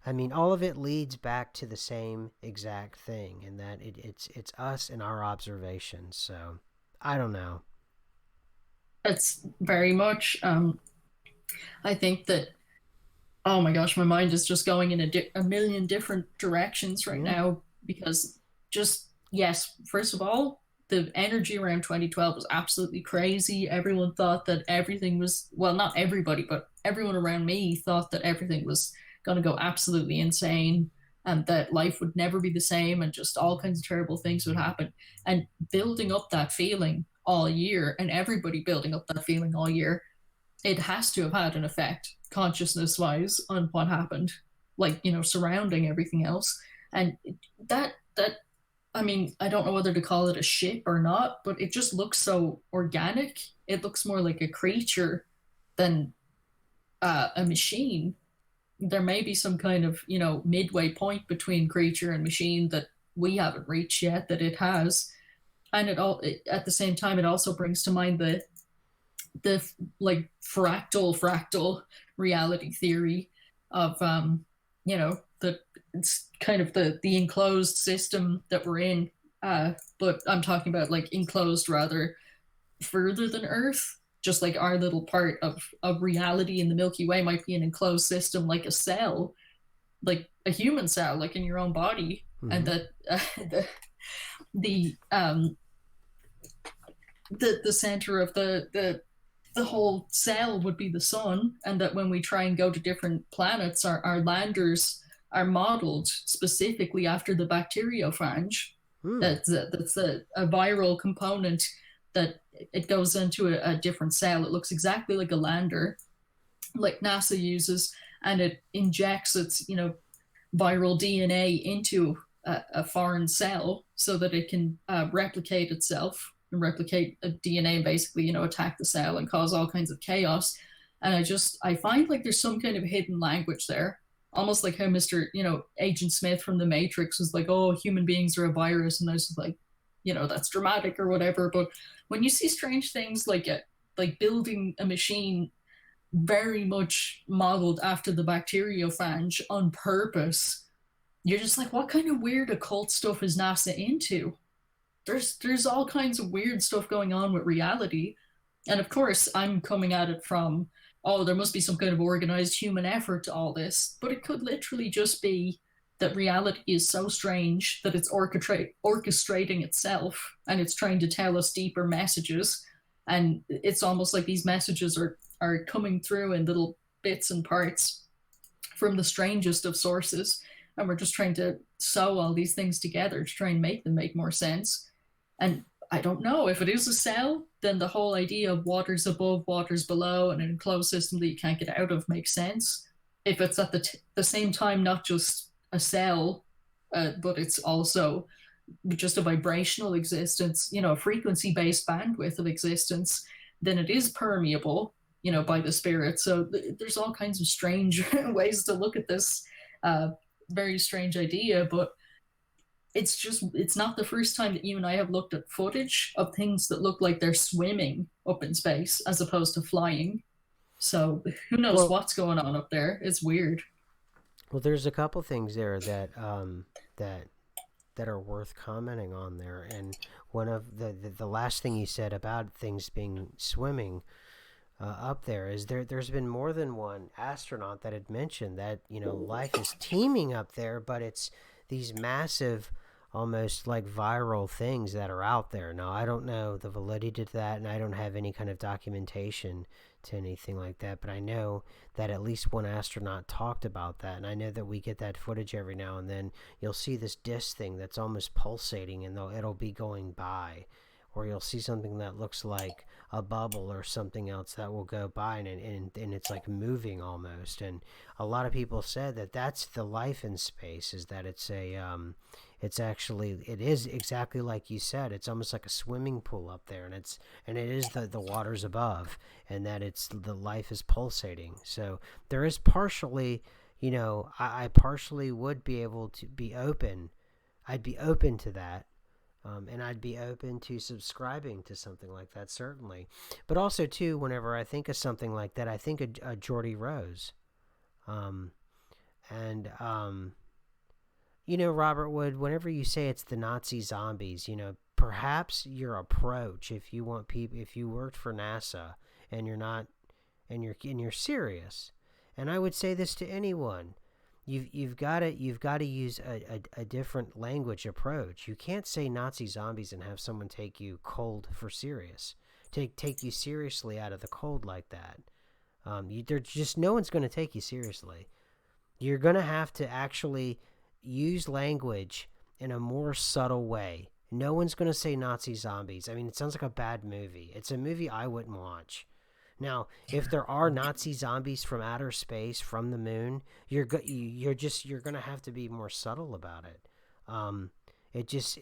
I mean, all of it leads back to the same exact thing, and that it's us and our observations. So I don't know. It's very much. I think that, oh my gosh, my mind is just going in a million different directions right Yeah. now because just, yes, first of all, the energy around 2012 was absolutely crazy. Everyone thought that everything was, well, not everybody, but everyone around me thought that everything was going to go absolutely insane and that life would never be the same and just all kinds of terrible things would happen. And building up that feeling all year, and everybody building up that feeling all year, it has to have had an effect consciousness wise on what happened, like, surrounding everything else. And that I mean, I don't know whether to call it a ship or not, but it just looks so organic. It looks more like a creature than a machine. There may be some kind of, midway point between creature and machine that we haven't reached yet, that it has. And at the same time, it also brings to mind the like fractal reality theory of the it's kind of the enclosed system that we're in, but I'm talking about like enclosed rather further than Earth, just like our little part of reality in the Milky Way might be an enclosed system, like a cell, like a human cell, like in your own body. And Mm-hmm. that the um the center of the whole cell would be the sun, and that when we try and go to different planets, our landers are modeled specifically after the bacteriophage. Hmm. That's a viral component that it goes into a different cell. It looks exactly like a lander, like NASA uses, and it injects its viral DNA into a foreign cell so that it can replicate itself and replicate a DNA, basically, attack the cell and cause all kinds of chaos. And I find like there's some kind of hidden language there, almost like how Mr. Agent Smith from The Matrix was like, oh, human beings are a virus, and I was like, that's dramatic or whatever. But when you see strange things like building a machine very much modeled after the bacteriophage on purpose, you're just like, what kind of weird occult stuff is NASA into? There's all kinds of weird stuff going on with reality. And of course, I'm coming at it from, oh, there must be some kind of organized human effort to all this. But it could literally just be that reality is so strange that it's orchestrating itself, and it's trying to tell us deeper messages. And it's almost like these messages are coming through in little bits and parts from the strangest of sources. And we're just trying to sew all these things together to try and make them make more sense. And I don't know, if it is a cell, then the whole idea of waters above, waters below, and an enclosed system that you can't get out of makes sense. If it's at the same time not just a cell, but it's also just a vibrational existence, a frequency based bandwidth of existence, then it is permeable, by the spirit. So there's all kinds of strange ways to look at this very strange idea, but it's not the first time that you and I have looked at footage of things that look like they're swimming up in space as opposed to flying. So who knows Well, what's going on up there? It's weird. there's a couple things there that that are worth commenting on there. And one of the last thing you said about things being swimming up there is there's been more than one astronaut that had mentioned that life is teeming up there, but it's these massive, almost like viral things that are out there. Now I don't know the validity to that, and I don't have any kind of documentation to anything like that, but I know that at least one astronaut talked about that, and I know that we get that footage every now and then. You'll see this disc thing that's almost pulsating, and it'll be going by, or you'll see something that looks like a bubble or something else that will go by, and it's like moving almost. And a lot of people said that that's the life in space, is that it's actually, it is exactly like you said. It's almost like a swimming pool up there, and it is the waters above, and that it's the life is pulsating. So there is partially, I partially would be able to be open. I'd be open to that, and I'd be open to subscribing to something like that, certainly. But also, too, whenever I think of something like that, I think of Geordie Rose. Um, and, Robert Wood, whenever you say it's the Nazi zombies, perhaps your approach, if you want people, if you worked for NASA and you're not, and you're serious, and I would say this to anyone, you've got to use a different language approach. You can't say Nazi zombies and have someone take you cold for serious, take you seriously out of the cold like that. There's just no one's going to take you seriously. You're going to have to actually use language in a more subtle way. No one's going to say Nazi zombies. I mean, it sounds like a bad movie. It's a movie I wouldn't watch. Now, if there are Nazi zombies from outer space, from the moon, you're gonna have to be more subtle about it. Um, it just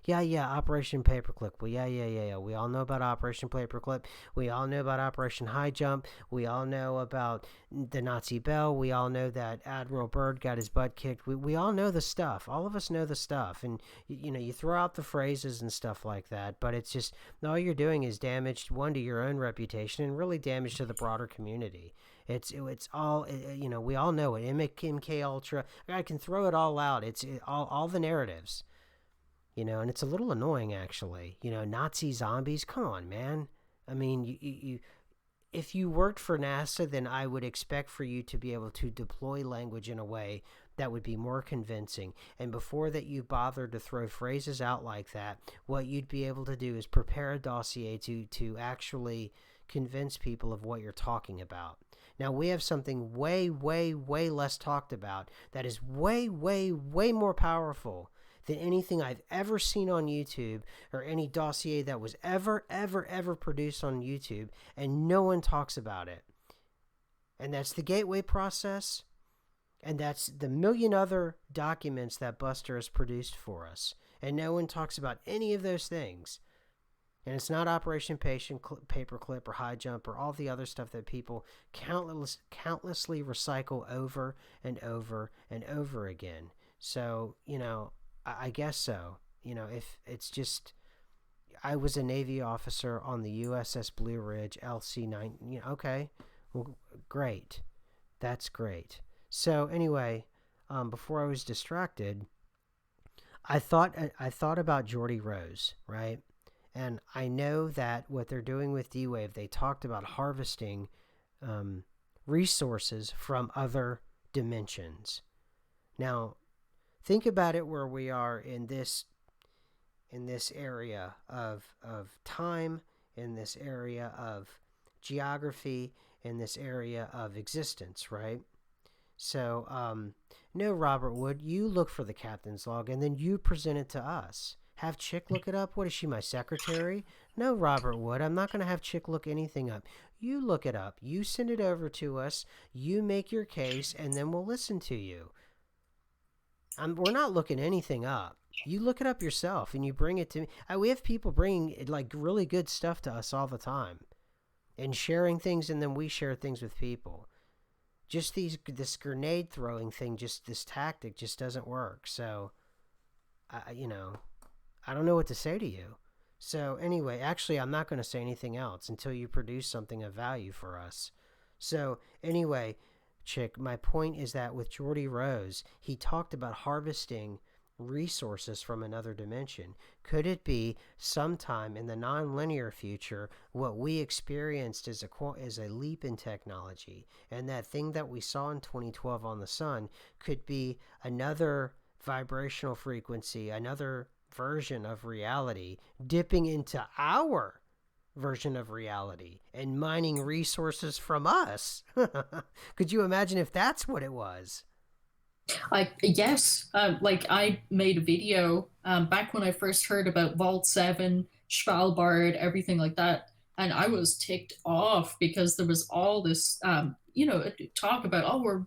yeah, Operation Paperclip. Well, yeah. We all know about Operation Paperclip. We all know about Operation High Jump. We all know about the Nazi Bell. We all know that Admiral Byrd got his butt kicked. We all know the stuff. All of us know the stuff, and you throw out the phrases and stuff like that, but it's just all you're doing is damage, one, to your own reputation, and really damage to the broader community. It's all we all know it. MK Ultra. I can throw it all out. It's all the narratives, and it's a little annoying actually. Nazi zombies. Come on, man. I mean, if you worked for NASA, then I would expect for you to be able to deploy language in a way that would be more convincing. And before that you bother to throw phrases out like that, what you'd be able to do is prepare a dossier to actually convince people of what you're talking about. Now we have something way, way, way less talked about that is way, way, way more powerful than anything I've ever seen on YouTube, or any dossier that was ever produced on YouTube, and no one talks about it. And that's the gateway process, and that's the million other documents that Buster has produced for us. And no one talks about any of those things. And it's not Operation Paperclip or High Jump or all the other stuff that people countlessly recycle over and over and over again. So, I guess so. If it's just, I was a Navy officer on the USS Blue Ridge LC-9. Okay, well, great. That's great. So anyway, before I was distracted, I thought about Geordie Rose, right? And I know that what they're doing with D-Wave, they talked about harvesting resources from other dimensions. Now, think about it where we are in this area of time, in this area of geography, in this area of existence, right? So, no, Robert Wood, you look for the captain's log and then you present it to us. Have Chick look it up? What is she, my secretary? No, Robert Wood, I'm not going to have Chick look anything up. You look it up. You send it over to us. You make your case, and then we'll listen to you. We're not looking anything up. You look it up yourself, and you bring it to me. We have people bringing like really good stuff to us all the time, and sharing things, and then we share things with people. Just this grenade throwing thing, just this tactic, just doesn't work. So, I don't know what to say to you. So anyway, actually, I'm not going to say anything else until you produce something of value for us. So anyway, Chick, my point is that with Geordie Rose, he talked about harvesting resources from another dimension? Could it be sometime in the nonlinear future what we experienced is a leap in technology, and that thing that we saw in 2012 on the sun could be another vibrational frequency, another version of reality dipping into our version of reality and mining resources from us? Could you imagine if that's what it was? I yes, like I made a video back when I first heard about Vault 7, Svalbard, everything like that, and I was ticked off because there was all this, talk about, oh,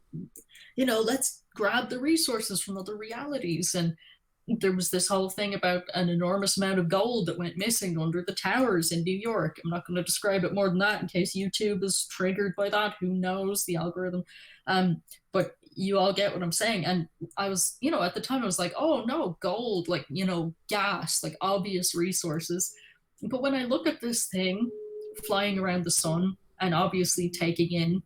let's grab the resources from other realities, and there was this whole thing about an enormous amount of gold that went missing under the towers in New York. I'm not going to describe it more than that in case YouTube is triggered by that. Who knows the algorithm? But you all get what I'm saying. And I was, at the time I was like, oh no, gold, like, gas, like obvious resources. But when I look at this thing flying around the sun and obviously taking in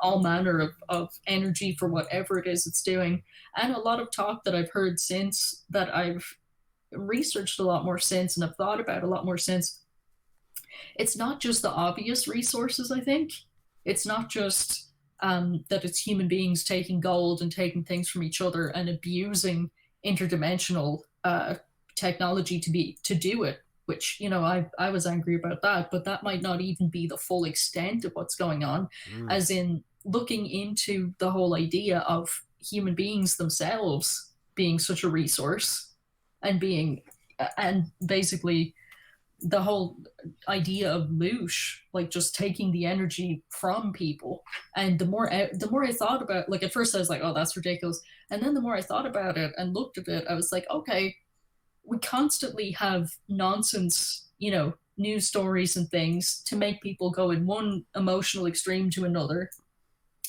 all manner of energy for whatever it is it's doing. And a lot of talk that I've heard since, that I've researched a lot more since and have thought about a lot more since. It's not just the obvious resources, I think. It's not just that it's human beings taking gold and taking things from each other and abusing interdimensional technology to do it, which, I was angry about that, but that might not even be the full extent of what's going on, Mm. as in looking into the whole idea of human beings themselves being such a resource and basically the whole idea of loosh, like just taking the energy from people. And the more I thought about, like, at first I was like, oh, that's ridiculous, and then the more I thought about it and looked at it, I was like, okay, we constantly have nonsense, news stories and things to make people go in one emotional extreme to another.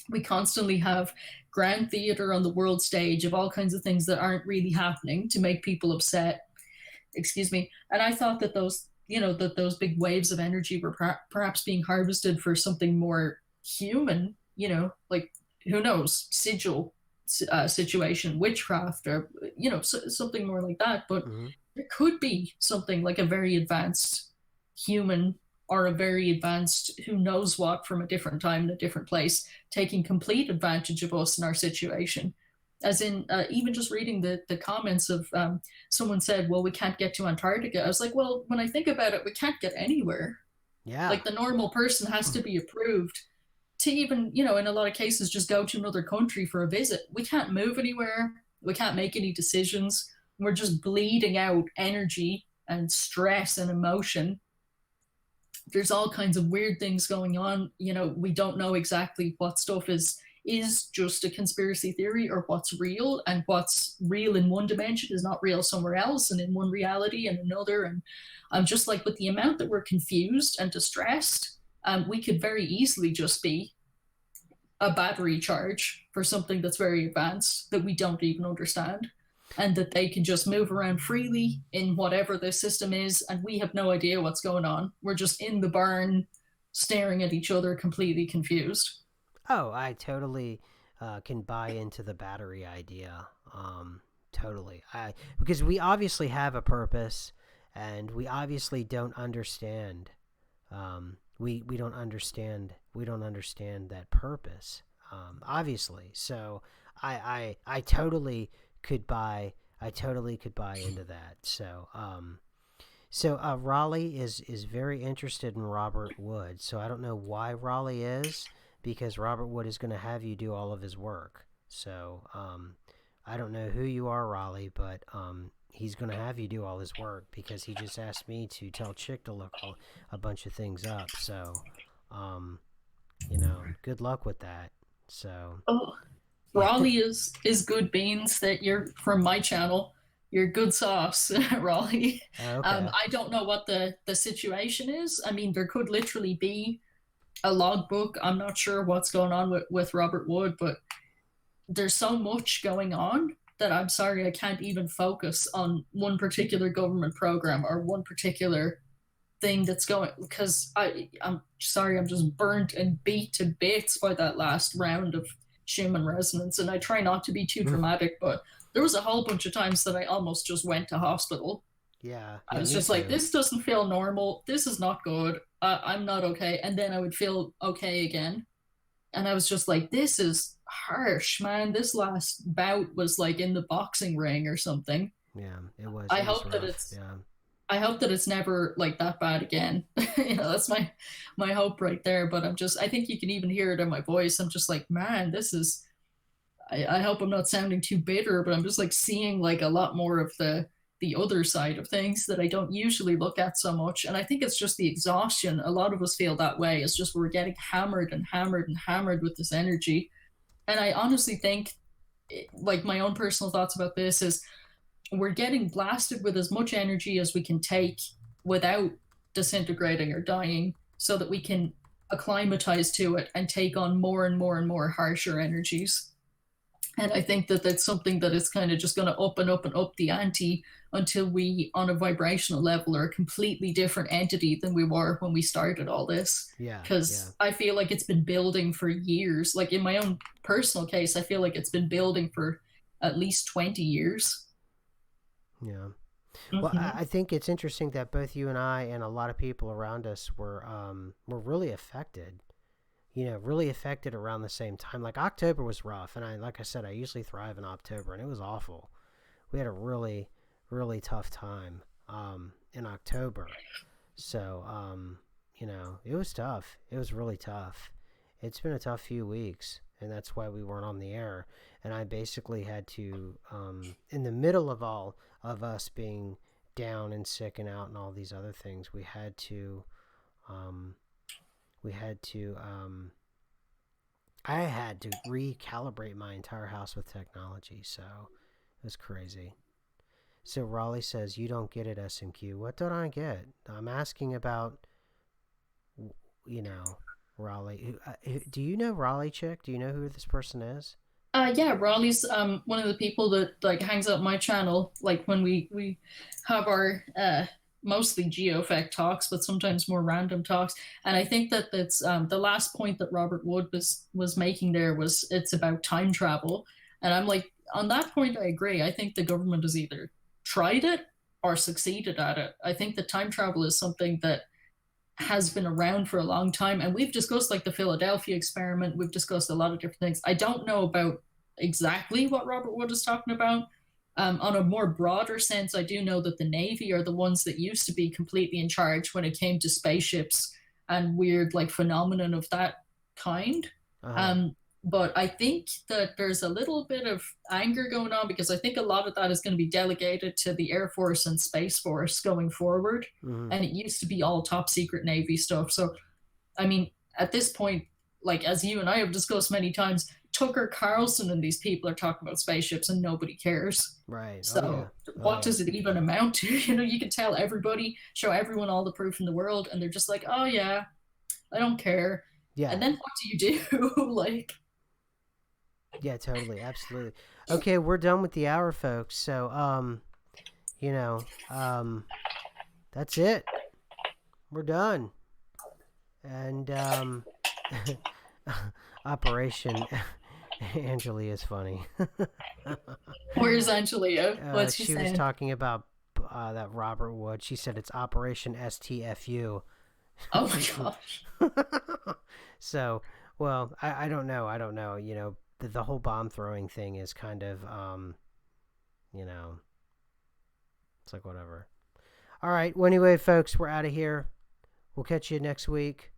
We constantly have grand theater on the world stage of all kinds of things that aren't really happening to make people upset. Excuse me. And I thought that those big waves of energy were perhaps being harvested for something more human, like, who knows, sigil situation, witchcraft, or something more like that. But Mm-hmm. there could be something like a very advanced human, or a very advanced who knows what, from a different time in a different place, taking complete advantage of us in our situation. As in, even just reading the comments of, someone said, well, we can't get to Antarctica. I was like, well, when I think about it, we can't get anywhere. Yeah. Like, the normal person has to be approved to even, in a lot of cases, just go to another country for a visit. We can't move anywhere. We can't make any decisions. We're just bleeding out energy and stress and emotion. There's all kinds of weird things going on. We don't know exactly what stuff is just a conspiracy theory, or what's real, and what's real in one dimension is not real somewhere else, and in one reality and another. And I'm just like, with the amount that we're confused and distressed, we could very easily just be a battery charge for something that's very advanced that we don't even understand, and that they can just move around freely in whatever the system is, and we have no idea what's going on. We're just in the barn staring at each other, completely confused. Oh, I totally can buy into the battery idea. Totally. Because we obviously have a purpose, and we obviously don't understand. We don't understand that purpose. Obviously, so I totally could buy. I totally could buy into that. So Raleigh is very interested in Robert Wood. So I don't know why Raleigh is, because Robert Wood is going to have you do all of his work. So I don't know who you are, Raleigh, but he's going to have you do all his work, because he just asked me to tell Chick to look a bunch of things up. So um, good luck with that. So Oh, Raleigh is good beans. That you're from my channel. You're good sauce, Raleigh. okay. I don't know what the situation is. I mean, there could literally be a logbook. I'm not sure what's going on with Robert Wood, but there's so much going on that I'm sorry, I can't even focus on one particular government program or one particular thing that's going, because I'm sorry, I'm just burnt and beat to bits by that last round of Schumann resonance. And I try not to be too dramatic, but there was a whole bunch of times that I almost just went to hospital. Yeah, I yeah, was me just like, too. this doesn't feel normal. This is not good. I'm not okay. And then I would feel okay again. And I was just like, this is harsh, man. This last bout was like in the boxing ring or something. Yeah, it was I it was hope that rough. it's Yeah. I hope that it's never like that bad again. That's my hope right there. But I think you can even hear it in my voice. I'm just like, man, this is I hope I'm not sounding too bitter, but I'm just like seeing like a lot more of the other side of things that I don't usually look at so much. And I think it's just the exhaustion. A lot of us feel that way. It's just we're getting hammered and hammered and hammered with this energy. And I honestly think, like my own personal thoughts about this is we're getting blasted with as much energy as we can take without disintegrating or dying so that we can acclimatize to it and take on more and more and more harsher energies. And I think that that's something that is kind of just going to up and up and up the ante until we, on a vibrational level, are a completely different entity than we were when we started all this. Yeah, yeah, Because I feel like it's been building for years. Like in my own personal case, I feel like it's been building for at least 20 years. yeah. Well, Mm-hmm. I think it's interesting that both you and I and a lot of people around us were really affected. Really affected around the same time. Like October was rough, and like I said, I usually thrive in October, and it was awful. We had a really, really tough time in October. So, it was tough. It was really tough. It's been a tough few weeks, and that's why we weren't on the air. And I basically had to, in the middle of all of us being down and sick and out and all these other things, um, we had to, I had to recalibrate my entire house with technology. So it was crazy. So Raleigh says, you don't get it, SMQ. What don't I get? I'm asking about, you know, Raleigh. Do you know Raleigh Chick? Do you know who this person is? Yeah, Raleigh's one of the people that like hangs out my channel. Like when we have our mostly geofact talks, but sometimes more random talks. And I think that that's the last point that Robert Wood was making there was it's about time travel. And I'm like on that point, I agree. I think the government has either tried it or succeeded at it. I think that time travel is something that has been around for a long time. And we've discussed like the Philadelphia experiment. We've discussed a lot of different things. I don't know about exactly what Robert Wood is talking about. On a more broader sense, I do know that the Navy are the ones that used to be completely in charge when it came to spaceships and weird like phenomenon of that kind. Uh huh. Um, but I think that there's a little bit of anger going on because I think a lot of that is going to be delegated to the Air Force and Space Force going forward. Mm-hmm. And it used to be all top secret Navy stuff. So, I mean, at this point, like as you and I have discussed many times, Tucker Carlson and these people are talking about spaceships and nobody cares. Right. Oh yeah. So, Oh what yeah. does it even amount to? You can tell everybody, show everyone all the proof in the world, and they're just like, oh, yeah, I don't care. And Yeah. then what do you do? Like, Yeah. Totally. Absolutely. Okay, we're done with the hour, folks. So you know, that's it. We're done. And Operation Angela is funny. where's Angelia? What's she She was saying? talking about that Robert Wood. She said it's Operation STFU. Oh my gosh. So, well, I don't know. I don't know. The whole bomb throwing thing is kind of, you know, it's like whatever. All right. Well, anyway, folks, we're out of here. We'll catch you next week.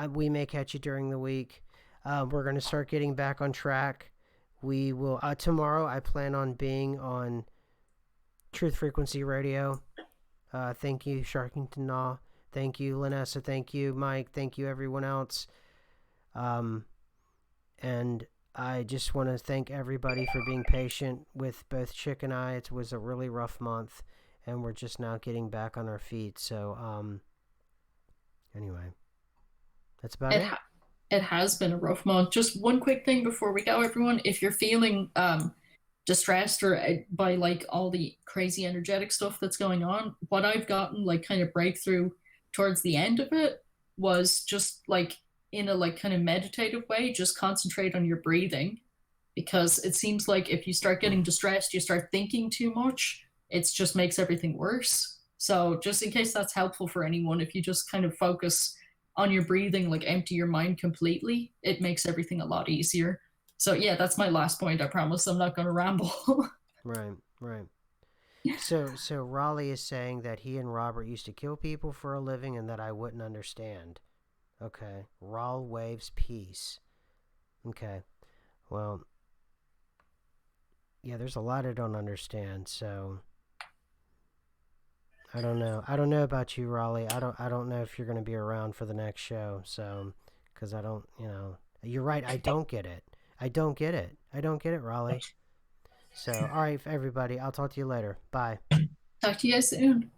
We may catch you during the week. We're going to start getting back on track. We will, tomorrow, I plan on being on Truth Frequency Radio. Thank you, Sharkington Naw. Thank you, Lanessa. Thank you, Mike. Thank you, everyone else. Um, and I just want to thank everybody for being patient with both Chick and I. It was a really rough month, and we're just now getting back on our feet. So, anyway, that's about It it. it has been a rough month. Just one quick thing before we go, everyone. If you're feeling distressed or by like all the crazy energetic stuff that's going on, what I've gotten like kind of breakthrough towards the end of it was just like in a like kind of meditative way, just concentrate on your breathing because it seems like if you start getting distressed, you start thinking too much, it just makes everything worse. So, just in case that's helpful for anyone, if you just kind of focus on your breathing, like empty your mind completely, it makes everything a lot easier. So, yeah, that's my last point. I promise I'm not going to ramble. Right, right. So Raleigh is saying that he and Robert used to kill people for a living and that I wouldn't understand. Okay. Rawl waves peace. Okay. Well, yeah, there's a lot I don't understand, so I don't know. I don't know about you, Raleigh. I don't know if you're going to be around for the next show, so cuz I don't, you're right, I don't get it. I don't get it. I don't get it, Raleigh. So, all right, everybody, I'll talk to you later. Bye. Talk to you guys soon.